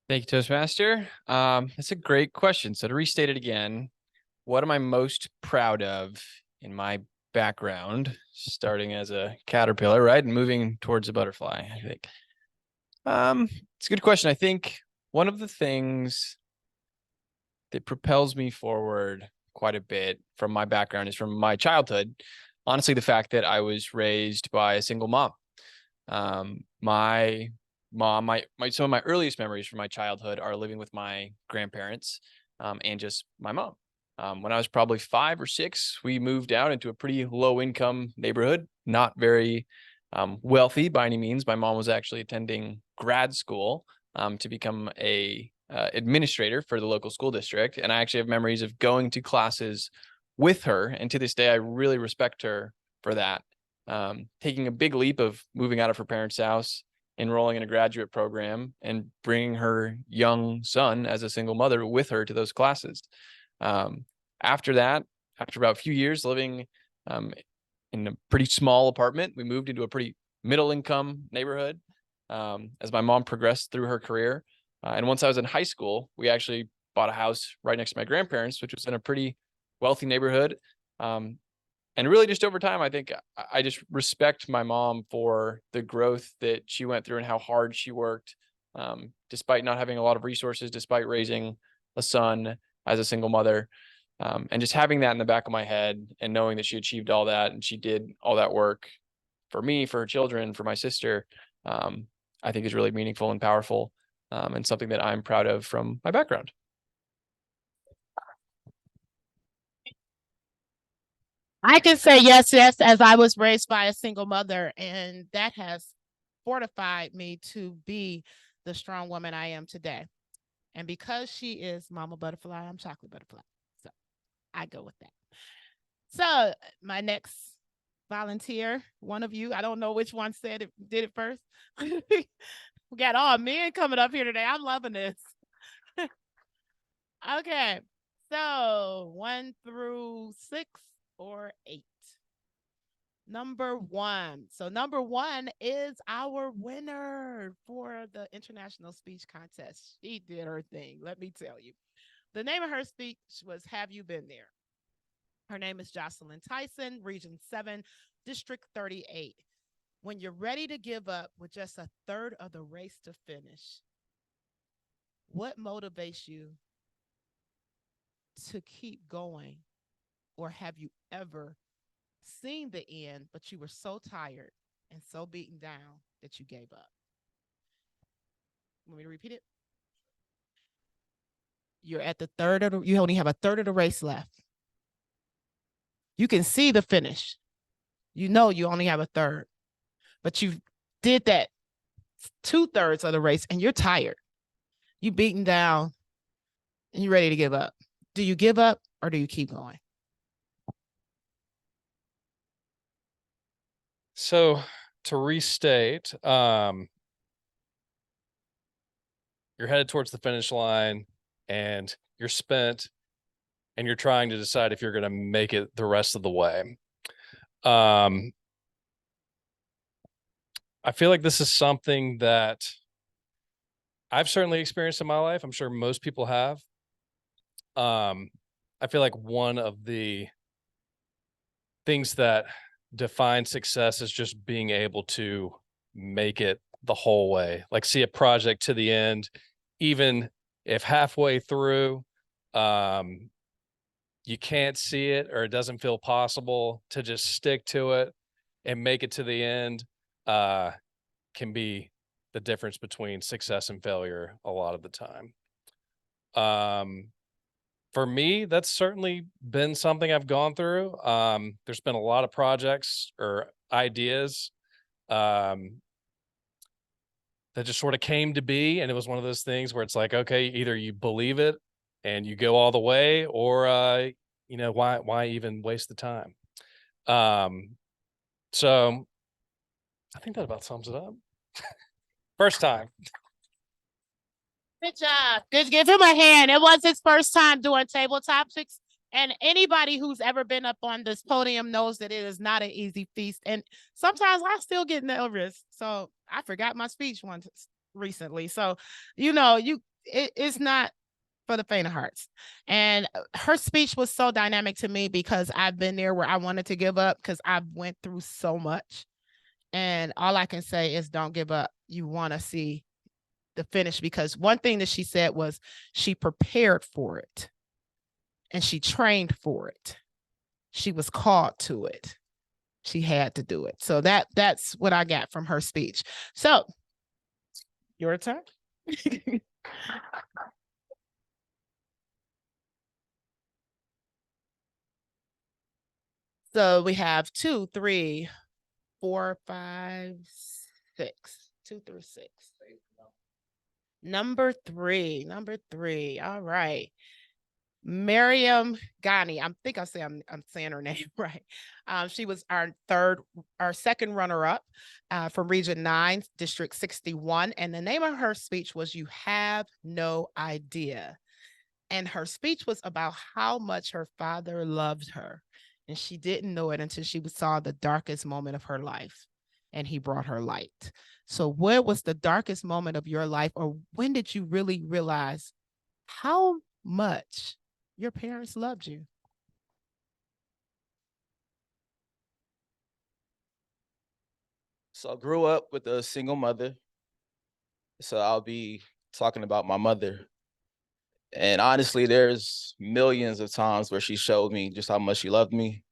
Thank you, Toastmaster. That's a great question. So to restate it again, what am I most proud of in my background, starting as a caterpillar, right, and moving towards a butterfly? I think it's a good question. I think one of the things that propels me forward quite a bit from my background is from my childhood. Honestly, the fact that I was raised by a single mom. My mom, some of my earliest memories from my childhood are living with my grandparents and just my mom. When I was probably 5 or 6, we moved out into a pretty low income neighborhood, not very wealthy by any means. My mom was actually attending grad school to become a administrator for the local school district. And I actually have memories of going to classes with her. And to this day, I really respect her for that. Taking a big leap of moving out of her parents' house, enrolling in a graduate program, and bringing her young son as a single mother with her to those classes. After that, after about a few years living in a pretty small apartment, we moved into a pretty middle income neighborhood as my mom progressed through her career. And once I was in high school, we actually bought a house right next to my grandparents, which was in a pretty wealthy neighborhood. And really just over time, I think I just respect my mom for the growth that she went through and how hard she worked, despite not having a lot of resources, despite raising a son as a single mother. And just having that in the back of my head and knowing that she achieved all that and she did all that work for me, for her children, for my sister, I think is really meaningful and powerful, and something that I'm proud of from my background. I can say yes, yes, as I was raised by a single mother, and that has fortified me to be the strong woman I am today. And because she is Mama Butterfly, I'm Chocolate Butterfly. So I go with that. So my next volunteer, one of you, I don't know which one said it, did it first. We got all men coming up here today. I'm loving this. Okay, so 1 through 6 or 8. Number 1. So number 1 is our winner for the International Speech Contest. She did her thing, let me tell you. The name of her speech was Have You Been There? Her name is Jocelyn Tyson, Region 7, District 38. When you're ready to give up with just a third of the race to finish, what motivates you to keep going? Or have you ever seen the end, but you were so tired and so beaten down that you gave up? Want me to repeat it? You're at the third of the, you only have a third of the race left. You can see the finish. You know you only have a third, but you did that 2/3 of the race and you're tired. You beaten down and you're ready to give up. Do you give up or do you keep going? So to restate, you're headed towards the finish line and you're spent and you're trying to decide if you're going to make it the rest of the way. I feel like this is something that I've certainly experienced in my life. I'm sure most people have. I feel like one of the things that define success is just being able to make it the whole way, like see a project to the end, even if halfway through, you can't see it or it doesn't feel possible, to just stick to it and make it to the end, can be the difference between success and failure a lot of the time. For me, that's certainly been something I've gone through. There's been a lot of projects or ideas that just sort of came to be. And it was one of those things where it's like, okay, either you believe it and you go all the way, or, why even waste the time? So I think that about sums it up. First time. Good job. Good. Give him a hand. It was his first time doing table topics. And anybody who's ever been up on this podium knows that it is not an easy feast. And sometimes I still get nervous. So I forgot my speech once recently. So, it's not for the faint of hearts. And her speech was so dynamic to me because I've been there where I wanted to give up because I went through so much. And all I can say is don't give up. You want to see the finish, because one thing that she said was she prepared for it and she trained for it. She was called to it. She had to do it. So that's what I got from her speech. So your turn. So we have 2, 3, 4, 5, 6. 2 through 6. Number three. All right. Miriam Ghani. I'm saying her name right. She was our second runner-up from Region 9, District 61. And the name of her speech was You Have No Idea. And her speech was about how much her father loved her. And she didn't know it until she saw the darkest moment of her life. And he brought her light. So what was the darkest moment of your life, or when did you really realize how much your parents loved you? So I grew up with a single mother. So I'll be talking about my mother. And honestly, there's millions of times where she showed me just how much she loved me.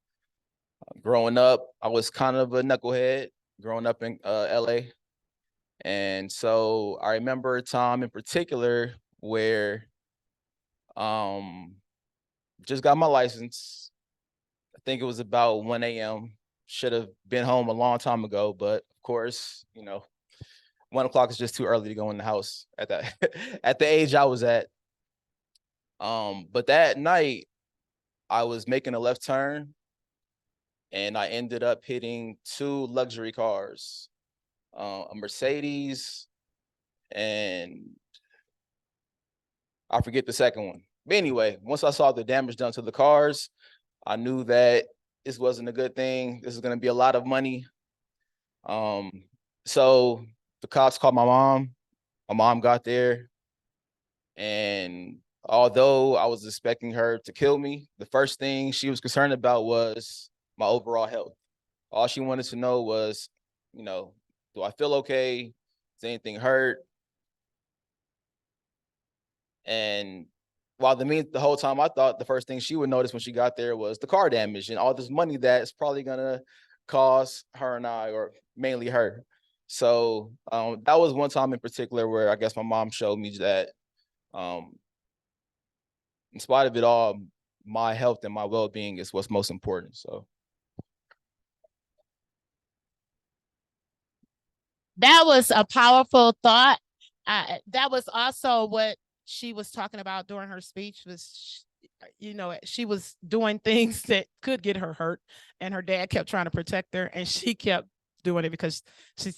Growing up, I was kind of a knucklehead growing up in LA. And so I remember a time in particular where just got my license. I think it was about 1 a.m. Should have been home a long time ago, but of course, 1 o'clock is just too early to go in the house at that at the age I was at. But that night I was making a left turn and I ended up hitting two luxury cars, a Mercedes and I forget the second one. But anyway, once I saw the damage done to the cars, I knew that this wasn't a good thing. This is going to be a lot of money. So the cops called my mom. My mom got there. And although I was expecting her to kill me, the first thing she was concerned about was my overall health. All she wanted to know was, do I feel okay? Does anything hurt? And while the whole time I thought the first thing she would notice when she got there was the car damage and all this money that's probably gonna cost her and I, or mainly her. So that was one time in particular where I guess my mom showed me that in spite of it all, my health and my well-being is what's most important. So That was a powerful thought. That was also what she was talking about during her speech was, she was doing things that could get her hurt, and her dad kept trying to protect her, and she kept doing it because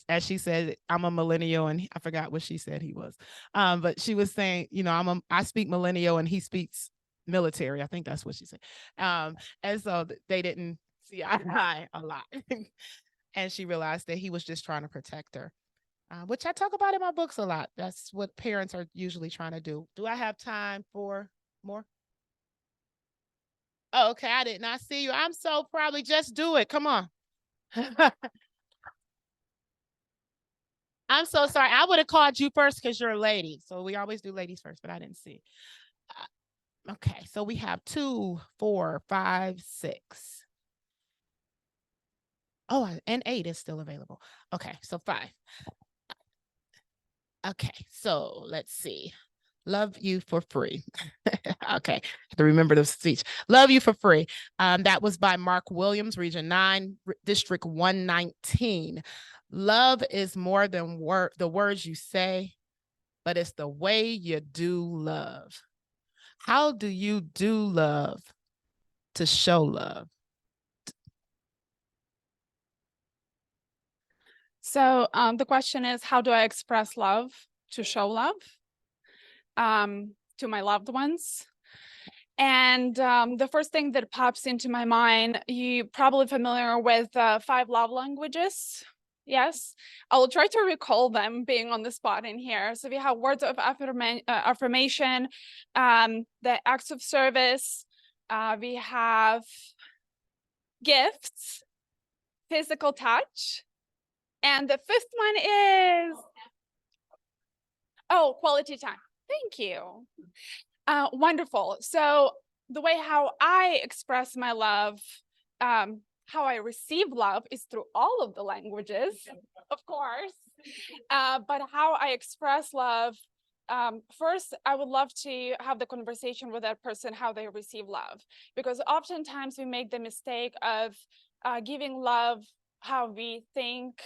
as she said, I'm a millennial, and I forgot what she said he was. But she was saying, I speak millennial and he speaks military. I think that's what she said. And so they didn't see eye to eye a lot. And she realized that he was just trying to protect her, which I talk about in my books a lot. That's what parents are usually trying to do. Do I have time for more? Oh, okay. I did not see you. I'm so probably just do it. Come on. I'm so sorry. I would have called you first because you're a lady. So we always do ladies first, but I didn't see. Okay. So we have 2, 4, 5, 6. Oh, and 8 is still available. Okay. So 5. Okay. So let's see. Love you for free. Okay. I have to remember the speech. Love you for free. That was by Mark Williams, Region 9, District 119. Love is more than the words you say, but it's the way you do love. How do you do love to show love? So the question is, how do I express love to show love to my loved ones? And the first thing that pops into my mind, you're probably familiar with 5 love languages. Yes, I will try to recall them being on the spot in here. So we have words of affirmation, the acts of service, we have gifts, physical touch, and the 5th one is, oh, quality time. Thank you. Wonderful. So the way how I express my love, how I receive love is through all of the languages, of course. But how I express love, first, I would love to have the conversation with that person, how they receive love, because oftentimes we make the mistake of giving love how we think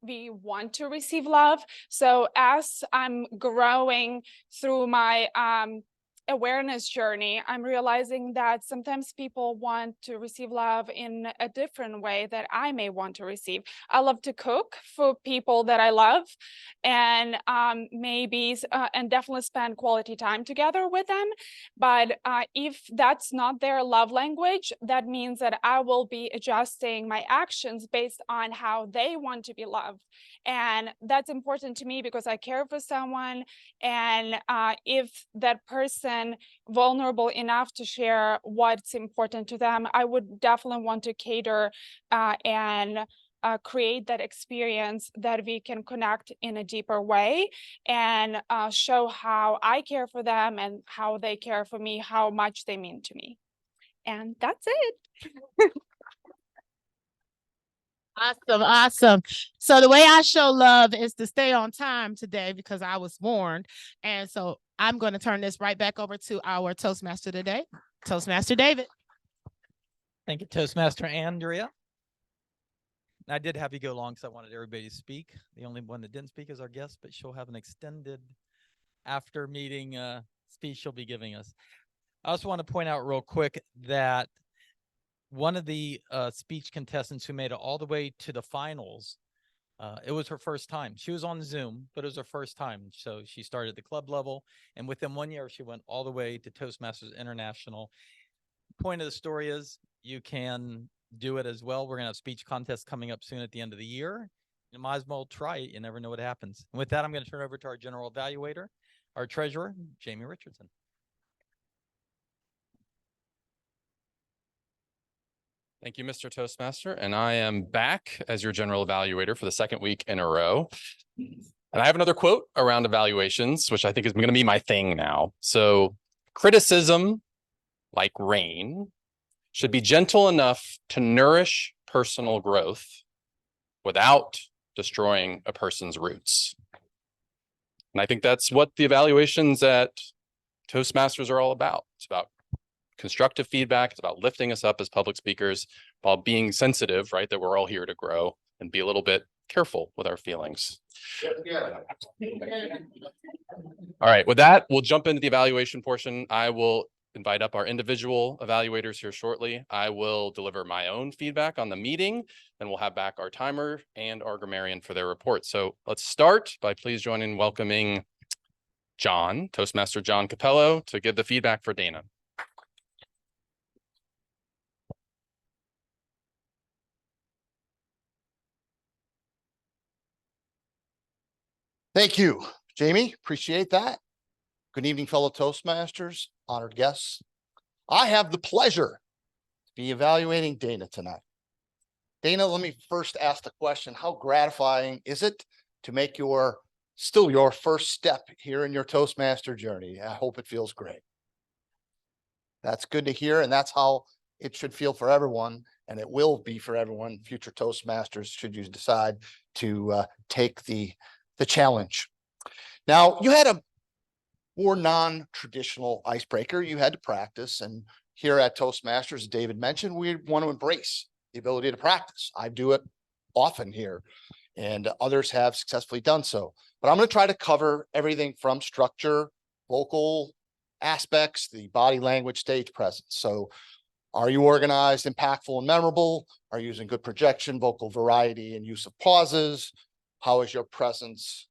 we want to receive love. So as I'm growing through my awareness journey, I'm realizing that sometimes people want to receive love in a different way that I may want to receive. I love to cook for people that I love, and and definitely spend quality time together with them. But if that's not their love language, that means that I will be adjusting my actions based on how they want to be loved. And that's important to me because I care for someone, and if that person vulnerable enough to share what's important to them, I would definitely want to cater and create that experience that we can connect in a deeper way and show how I care for them and how they care for me, how much they mean to me. And that's it. Awesome, awesome. So the way I show love is to stay on time today because I was warned. And so I'm going to turn this right back over to our Toastmaster today, Toastmaster David. Thank you, Toastmaster Andrea. I did have you go long because I wanted everybody to speak. The only one that didn't speak is our guest, but she'll have an extended after meeting speech she'll be giving us. I also want to point out real quick that one of the speech contestants who made it all the way to the finals, it was her first time. She was on Zoom, but it was her first time. So she started at the club level, and within 1 year, she went all the way to Toastmasters International. Point of the story is you can do it as well. We're going to have speech contests coming up soon at the end of the year. You might as well try it. You never know what happens. And with that, I'm going to turn it over to our general evaluator, our treasurer, Jamie Richardson. Thank you, Mr. Toastmaster. And I am back as your general evaluator for the second week in a row. And I have another quote around evaluations, which I think is going to be my thing now. So, criticism, like rain, should be gentle enough to nourish personal growth without destroying a person's roots. And I think that's what the evaluations at Toastmasters are all about. It's about constructive feedback. It's about lifting us up as public speakers while being sensitive, right? That we're all here to grow and be a little bit careful with our feelings. All right, with that, we'll jump into the evaluation portion. I will invite up our individual evaluators here shortly. I will deliver my own feedback on the meeting, and we'll have back our timer and our grammarian for their report. So let's start by please joining in welcoming John, Toastmaster John Capello, to give the feedback for Dana. Thank you, Jamie. Appreciate that. Good evening, fellow Toastmasters, honored guests. I have the pleasure to be evaluating Dana tonight. Dana, let me first ask the question, how gratifying is it to make your first step here in your Toastmaster journey? I hope it feels great. That's good to hear, and that's how it should feel for everyone, and it will be for everyone, future Toastmasters, should you decide to take the challenge. Now, you had a more non-traditional icebreaker you had to practice, and here at Toastmasters, as David mentioned, we want to embrace the ability to practice. I do it often here, and others have successfully done so. But I'm going to try to cover everything from structure, vocal aspects, the body language, stage presence. So are you organized, impactful, and memorable? Are you using good projection, vocal variety, and use of pauses? How is your presence,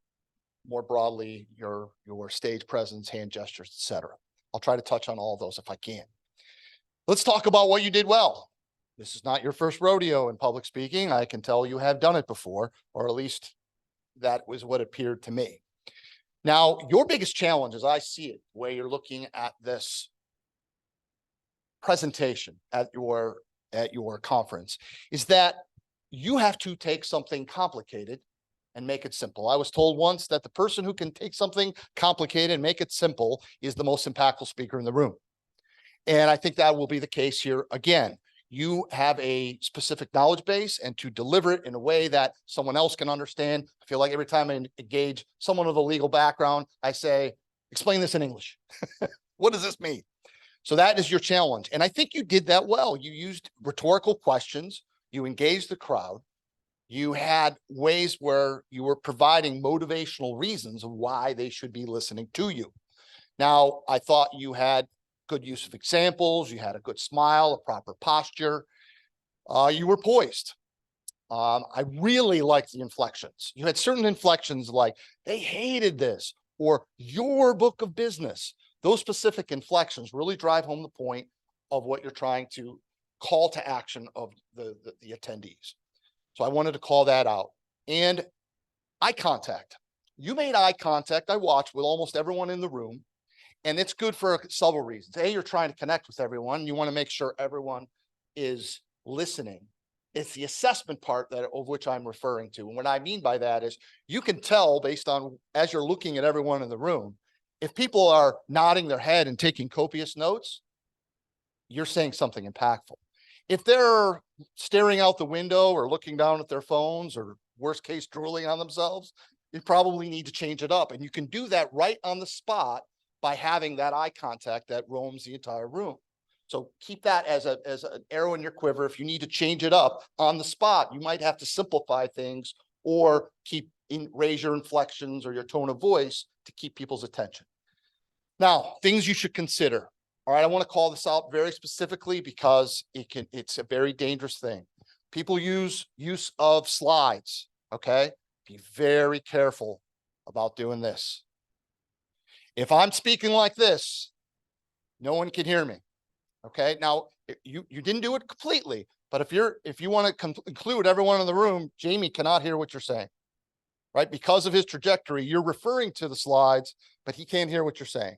more broadly, your stage presence, hand gestures, etc.? I'll try to touch on all of those if I can. Let's talk about what you did well. This is not your first rodeo in public speaking. I can tell you have done it before, or at least that was what appeared to me. Now, your biggest challenge, as I see it, where you're looking at this presentation at your conference, is that you have to take something complicated and make it simple. I was told once that the person who can take something complicated and make it simple is the most impactful speaker in the room. And I think that will be the case here again. You have a specific knowledge base, and to deliver it in a way that someone else can understand. I feel like every time I engage someone with a legal background, I say, explain this in English. What does this mean? So that is your challenge. And I think you did that well. You used rhetorical questions. You engaged the crowd. You had ways where you were providing motivational reasons of why they should be listening to you. Now, I thought you had good use of examples. You had a good smile, a proper posture. You were poised. I really liked the inflections. You had certain inflections like, they hated this, or your book of business. Those specific inflections really drive home the point of what you're trying to call to action of the attendees. So I wanted to call that out. And eye contact. You made eye contact, I watched, with almost everyone in the room. And it's good for several reasons. A, you're trying to connect with everyone. You want to make sure everyone is listening. It's the assessment part that of which I'm referring to. And what I mean by that is you can tell based on as you're looking at everyone in the room, if people are nodding their head and taking copious notes, you're saying something impactful. If they're staring out the window or looking down at their phones or worst case drooling on themselves, you probably need to change it up. And you can do that right on the spot by having that eye contact that roams the entire room. So keep that as an arrow in your quiver. If you need to change it up on the spot, you might have to simplify things or raise your inflections or your tone of voice to keep people's attention. Now, things you should consider. All right, I want to call this out very specifically because it's a very dangerous thing. People use of slides, okay? Be very careful about doing this. If I'm speaking like this, no one can hear me. Okay, now you didn't do it completely, but if you want to include everyone in the room, Jamie cannot hear what you're saying, right? Because of his trajectory, you're referring to the slides, but he can't hear what you're saying.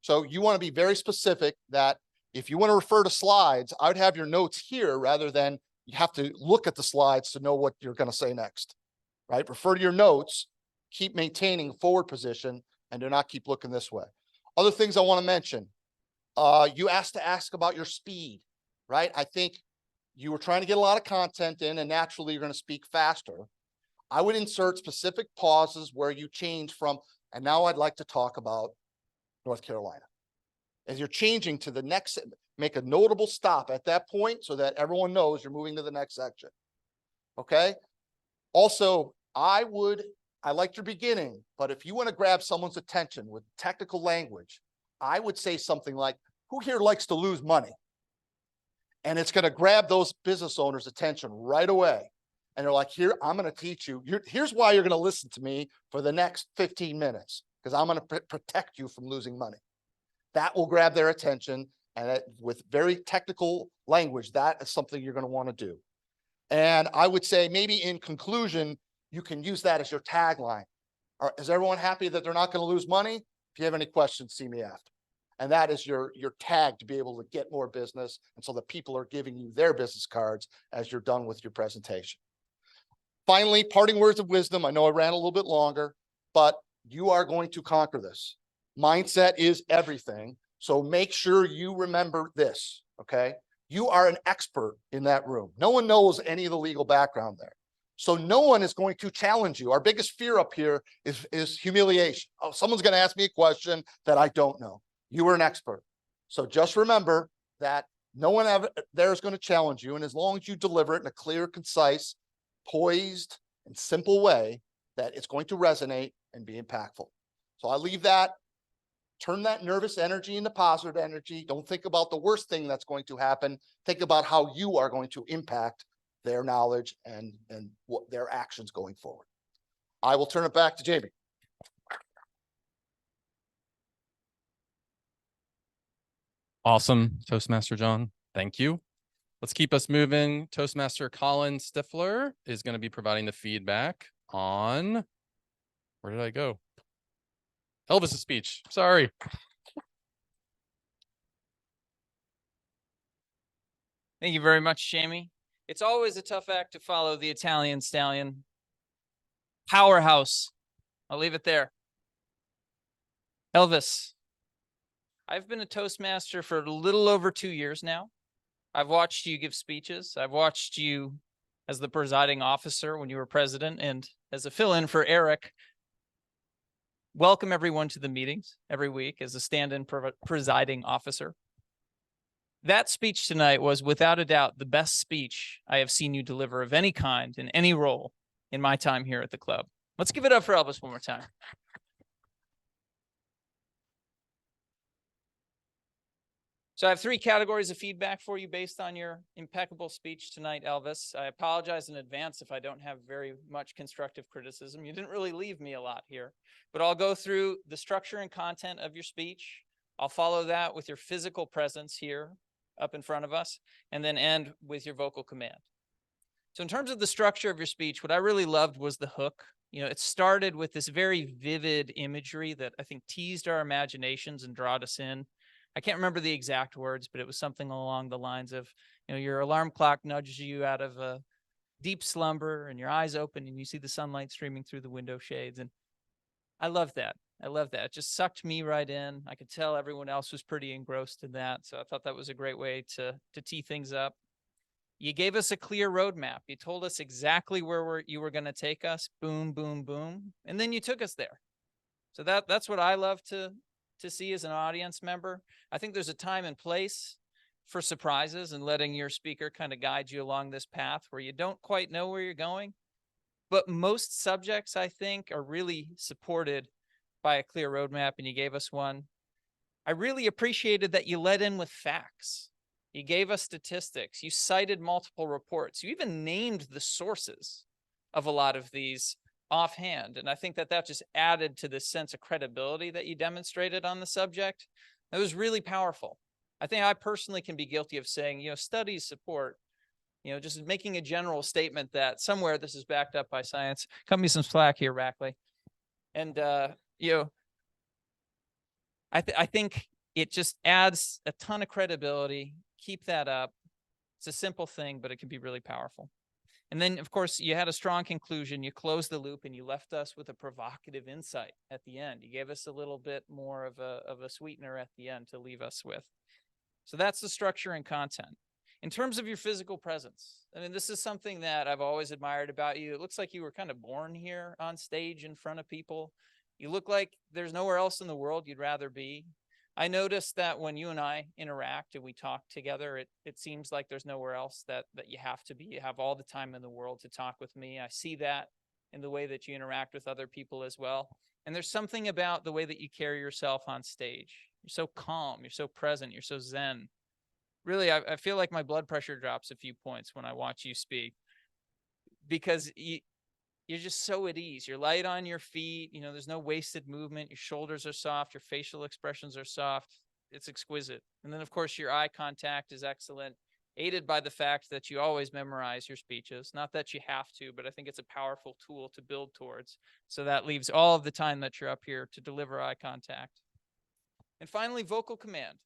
So you want to be very specific that if you want to refer to slides, I would have your notes here rather than you have to look at the slides to know what you're going to say next, right? Refer to your notes, keep maintaining forward position, and do not keep looking this way. Other things I want to mention. You asked to ask about your speed, right? I think you were trying to get a lot of content in and naturally you're going to speak faster. I would insert specific pauses where you change from, and now I'd like to talk about North Carolina. As you're changing to the next, make a notable stop at that point so that everyone knows you're moving to the next section. Okay. Also, I liked your beginning, but if you want to grab someone's attention with technical language, I would say something like, who here likes to lose money? And it's going to grab those business owners' attention right away. And they're like, here, I'm going to teach you. Here's why you're going to listen to me for the next 15 minutes, because I'm going to protect you from losing money. That will grab their attention. And with very technical language, that is something you're going to want to do. And I would say maybe in conclusion, you can use that as your tagline. Is everyone happy that they're not going to lose money? If you have any questions, see me after. And that is your tag to be able to get more business. And so that people are giving you their business cards as you're done with your presentation. Finally, parting words of wisdom. I know I ran a little bit longer, but you are going to conquer this. Mindset is everything. So make sure you remember this, okay? You are an expert in that room. No one knows any of the legal background there. So no one is going to challenge you. Our biggest fear up here is humiliation. Oh, someone's going to ask me a question that I don't know. You are an expert. So just remember that no one there is going to challenge you. And as long as you deliver it in a clear, concise, poised, and simple way, that it's going to resonate and be impactful. So I leave that. Turn that nervous energy into positive energy. Don't think about the worst thing that's going to happen. Think about how you are going to impact their knowledge and what their actions going forward. I will turn it back to Jamie. Awesome, Toastmaster John. Thank you. Let's keep us moving. Toastmaster Colin Stifler is going to be providing the feedback on, where did I go? Elvis's speech. Sorry. Thank you very much, Jamie. It's always a tough act to follow the Italian stallion. Powerhouse. I'll leave it there. Elvis. I've been a Toastmaster for a little over 2 years now. I've watched you give speeches. I've watched you as the presiding officer when you were president and as a fill-in for Eric. Welcome everyone to the meetings every week as a stand-in presiding officer. That speech tonight was without a doubt the best speech I have seen you deliver of any kind in any role in my time here at the club. Let's give it up for Elvis one more time. So I have 3 categories of feedback for you based on your impeccable speech tonight, Elvis. I apologize in advance if I don't have very much constructive criticism. You didn't really leave me a lot here, but I'll go through the structure and content of your speech. I'll follow that with your physical presence here up in front of us, and then end with your vocal command. So in terms of the structure of your speech, what I really loved was the hook. You know, it started with this very vivid imagery that I think teased our imaginations and drawed us in. I can't remember the exact words, but it was something along the lines of, you know, your alarm clock nudges you out of a deep slumber and your eyes open and you see the sunlight streaming through the window shades. And I love that. I love that. It just sucked me right in. I could tell everyone else was pretty engrossed in that. So I thought that was a great way to tee things up. You gave us a clear roadmap. You told us exactly where you were going to take us. Boom, boom, boom. And then you took us there. So that's what I love to see as an audience member. I think there's a time and place for surprises and letting your speaker kind of guide you along this path where you don't quite know where you're going. But most subjects, I think, are really supported by a clear roadmap, and you gave us one. I really appreciated that you led in with facts. You gave us statistics. You cited multiple reports. You even named the sources of a lot of these offhand. And I think that just added to this sense of credibility that you demonstrated on the subject. It was really powerful. I think I personally can be guilty of saying, studies support, just making a general statement that somewhere this is backed up by science. Cut me some slack here, Rackley. And, I think it just adds a ton of credibility. Keep that up. It's a simple thing, but it can be really powerful. And then, of course, you had a strong conclusion. You closed the loop and you left us with a provocative insight at the end. You gave us a little bit more of a sweetener at the end to leave us with. So that's the structure and content. In terms of your physical presence, I mean, this is something that I've always admired about you. It looks like you were kind of born here on stage in front of people. You look like there's nowhere else in the world you'd rather be. I noticed that when you and I interact and we talk together, it seems like there's nowhere else that you have to be. You have all the time in the world to talk with me. I see that in the way that you interact with other people as well. And there's something about the way that you carry yourself on stage. You're so calm, you're so present, you're so zen. Really, I feel like my blood pressure drops a few points when I watch you speak because you're just so at ease. You're light on your feet. There's no wasted movement. Your shoulders are soft. Your facial expressions are soft. It's exquisite. And then, of course, your eye contact is excellent, aided by the fact that you always memorize your speeches. Not that you have to, but I think it's a powerful tool to build towards. So that leaves all of the time that you're up here to deliver eye contact. And finally, vocal command.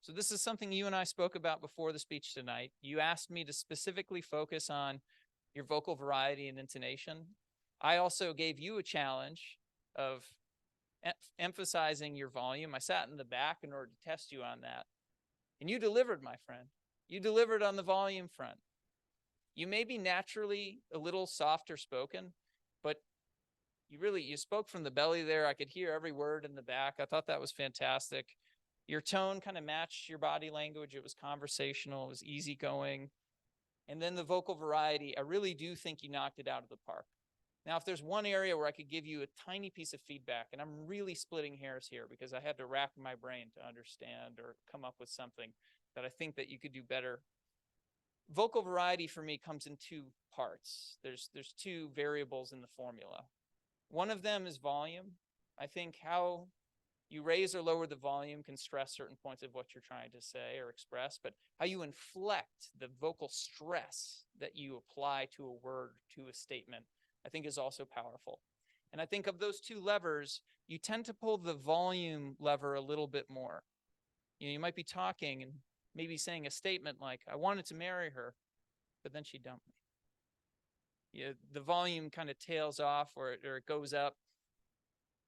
So this is something you and I spoke about before the speech tonight. You asked me to specifically focus on your vocal variety and intonation. I also gave you a challenge of emphasizing your volume. I sat in the back in order to test you on that. And you delivered, my friend. You delivered on the volume front. You may be naturally a little softer spoken, but you spoke from the belly there. I could hear every word in the back. I thought that was fantastic. Your tone kind of matched your body language. It was conversational. It was easygoing. And then the vocal variety, I really do think you knocked it out of the park. Now, if there's one area where I could give you a tiny piece of feedback, and I'm really splitting hairs here because I had to rack my brain to understand or come up with something that I think that you could do better. Vocal variety for me comes in two parts. There's two variables in the formula. One of them is volume. I think how you raise or lower the volume can stress certain points of what you're trying to say or express, but how you inflect the vocal stress that you apply to a word, to a statement, I think is also powerful. And I think of those two levers, you tend to pull the volume lever a little bit more. You might be talking and maybe saying a statement like, I wanted to marry her, but then she dumped me. The volume kind of tails off or it goes up.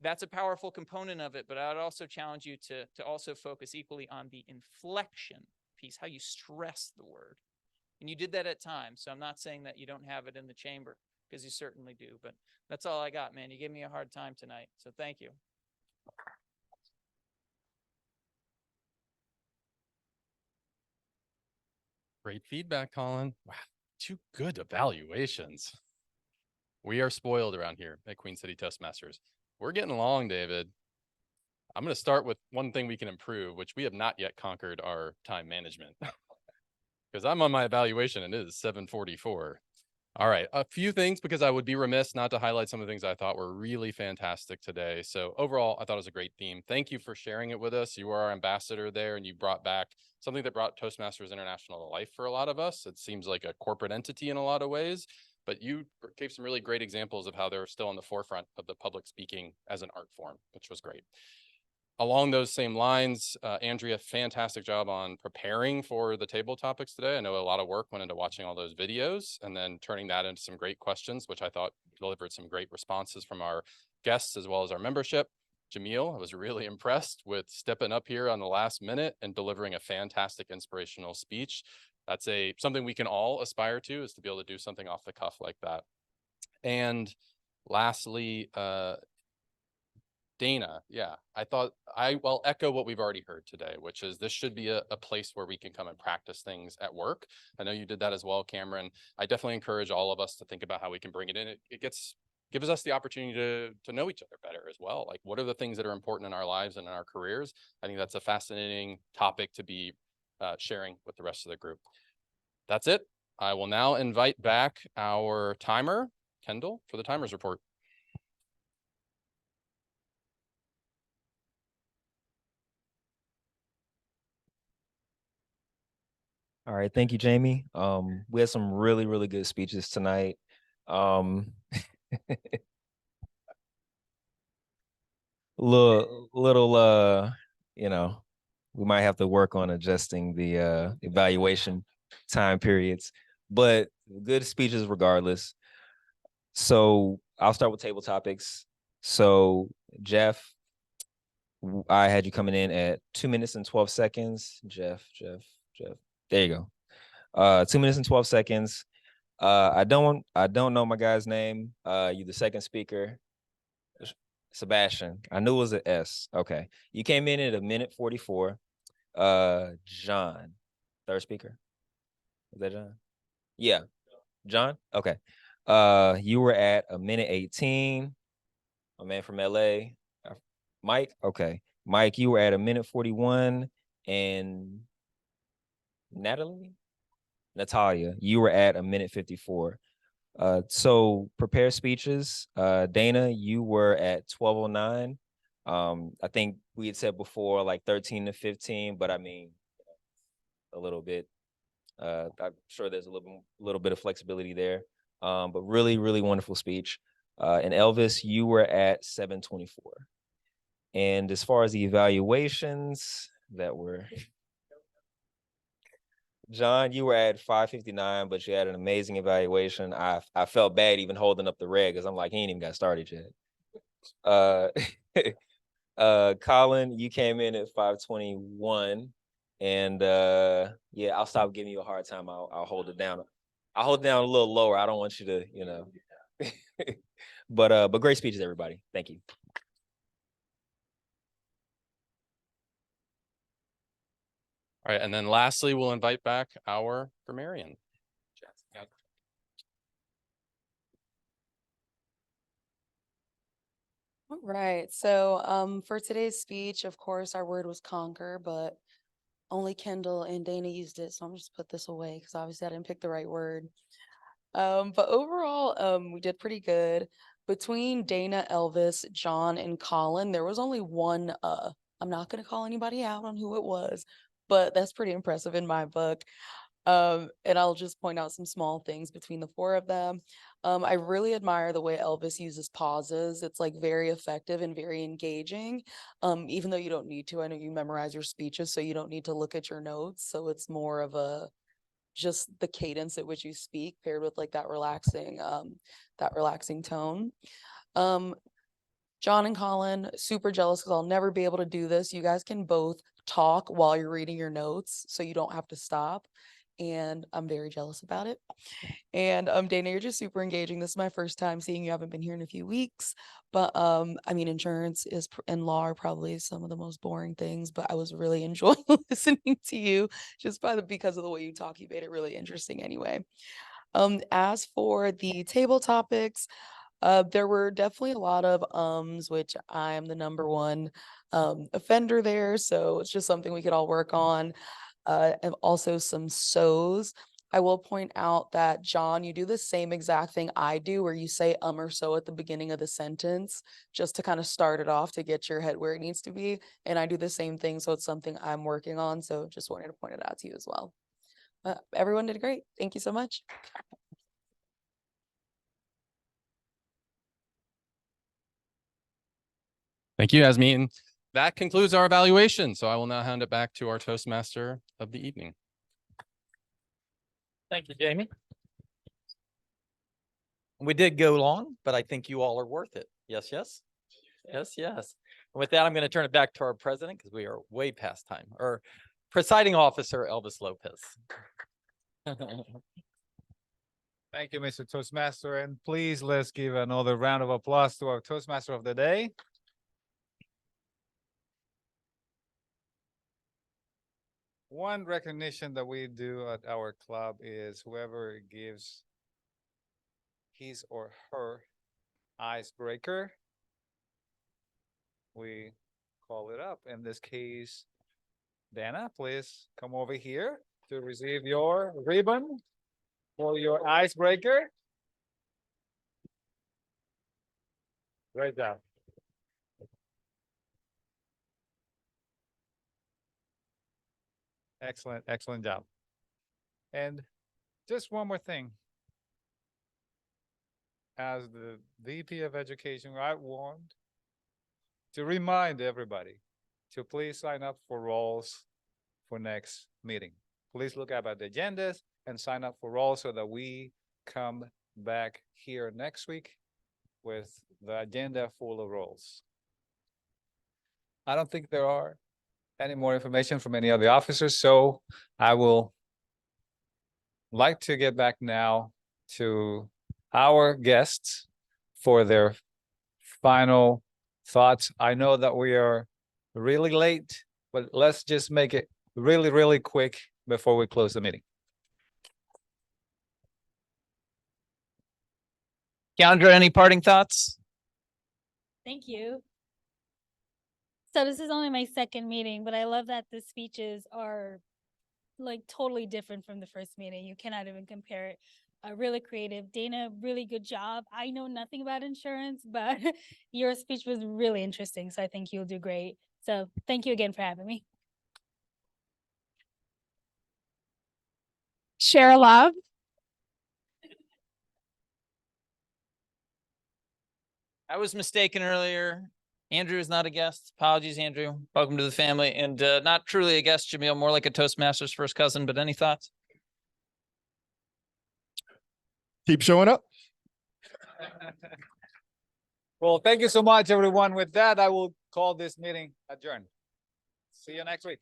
That's a powerful component of it, but I'd also challenge you to also focus equally on the inflection piece, how you stress the word. And you did that at times, so I'm not saying that you don't have it in the chamber, because you certainly do, but that's all I got, man. You gave me a hard time tonight, so thank you. Great feedback, Colin. Wow, 2 good evaluations. We are spoiled around here at Queen City Toastmasters. We're getting along, David. I'm going to start with one thing we can improve, which we have not yet conquered our time management. Because I'm on my evaluation and it is 7:44. All right, a few things because I would be remiss not to highlight some of the things I thought were really fantastic today. So overall, I thought it was a great theme. Thank you for sharing it with us. You were our ambassador there and you brought back something that brought Toastmasters International to life for a lot of us. It seems like a corporate entity in a lot of ways, but you gave some really great examples of how they're still on the forefront of the public speaking as an art form, which was great. Along those same lines, Andrea, fantastic job on preparing for the table topics today. I know a lot of work went into watching all those videos and then turning that into some great questions, which I thought delivered some great responses from our guests as well as our membership. Jamil, I was really impressed with stepping up here on the last minute and delivering a fantastic inspirational speech. That's something we can all aspire to, is to be able to do something off the cuff like that. And lastly, Dana, yeah, I thought will echo what we've already heard today, which is this should be a place where we can come and practice things at work. I know you did that as well, Cameron. I definitely encourage all of us to think about how we can bring it in. It gives us the opportunity to know each other better as well. Like, what are the things that are important in our lives and in our careers? I think that's a fascinating topic to be sharing with the rest of the group. That's it. I will now invite back our timer, Kendall, for the timers report. All right, thank you, Jamie. We had some really, really good speeches tonight. Little, you know, we might have to work on adjusting the evaluation time periods, but good speeches regardless. So I'll start with table topics. So Jeff, I had you coming in at 2 minutes and 12 seconds. Jeff. There you go. 2 minutes and 12 seconds. I don't know my guy's name. You the second speaker. Sebastian. I knew it was an S. Okay. You came in at 1 minute 44. John, third speaker. Is that John? Yeah. John? Okay. You were at 1 minute 18. A man from LA. Mike? Okay. Mike, you were at 1 minute 41. And Natalia, you were at 1 minute 54. So prepare speeches. Dana, you were at 12:09. I think we had said before like 13 to 15, but I mean a little bit. I'm sure there's a little bit of flexibility there. But really, really wonderful speech. And Elvis, you were at 7:24. And as far as the evaluations that were John, you were at 5:59, but you had an amazing evaluation. I felt bad even holding up the red because I'm like, he ain't even got started yet. Colin, you came in at 5:21. And yeah, I'll stop giving you a hard time. I'll hold it down. I'll hold it down a little lower. I don't want you to, but great speeches, everybody. Thank you. All right, and then lastly, we'll invite back our grammarian. All right. So for today's speech, of course, our word was conquer, but only Kendall and Dana used it. So I'm just put this away because obviously I didn't pick the right word. But overall, we did pretty good. Between Dana, Elvis, John, and Colin, there was only one I'm not gonna call anybody out on who it was, but that's pretty impressive in my book. And I'll just point out some small things between the four of them. I really admire the way Elvis uses pauses. It's like very effective and very engaging. Even though you don't need to. I know you memorize your speeches, so you don't need to look at your notes. So it's more of just the cadence at which you speak paired with like that relaxing tone. John and Colin, super jealous because I'll never be able to do this. You guys can both talk while you're reading your notes, so you don't have to stop. And I'm very jealous about it. And Dana, you're just super engaging. This is my first time seeing you. I haven't been here in a few weeks, but I mean, insurance and law are probably some of the most boring things. But I was really enjoying listening to you just because of the way you talk. You made it really interesting, anyway. As for the table topics, there were definitely a lot of which I am the number one offender there. So it's just something we could all work on. And also some so's. I will point out that, John, you do the same exact thing I do, where you say or so at the beginning of the sentence, just to kind of start it off to get your head where it needs to be. And I do the same thing. So it's something I'm working on. So just wanted to point it out to you as well. Everyone did great. Thank you so much. Thank you, Yasmin. that concludes our evaluation. So I will now hand it back to our Toastmaster of the evening. Thank you, Jamie. We did go long, but I think you all are worth it. Yes, yes. Yes, yes. With that, I'm going to turn it back to our president because we are way past time. Or presiding officer, Elvis Lopez. Thank you, Mr. Toastmaster. And please, let's give another round of applause to our Toastmaster of the day. One recognition that we do at our club is whoever gives his or her icebreaker, we call it up. In this case, Dana, please come over here to receive your ribbon for your icebreaker. Great job. Excellent, excellent job. And just one more thing. As the VP of Education, I want to remind everybody to please sign up for roles for next meeting. Please look up at the agendas and sign up for roles so that we come back here next week with the agenda full of roles. I don't think there are any more information from any of the officers, so I will like to get back now to our guests for their final thoughts. I know that we are really late, but let's just make it really, really quick before we close the meeting. Keandra, any parting thoughts? Thank you. So this is only my second meeting, but I love that the speeches are like totally different from the first meeting. You cannot even compare it. Really creative. Dana, really good job. I know nothing about insurance, but your speech was really interesting. So I think you'll do great. So thank you again for having me. Share love. I was mistaken earlier. Andrew is not a guest. Apologies, Andrew. Welcome to the family. And not truly a guest, Jamil, more like a Toastmasters first cousin, but any thoughts? Keep showing up. Well, thank you so much, everyone. With that, I will call this meeting adjourned. See you next week.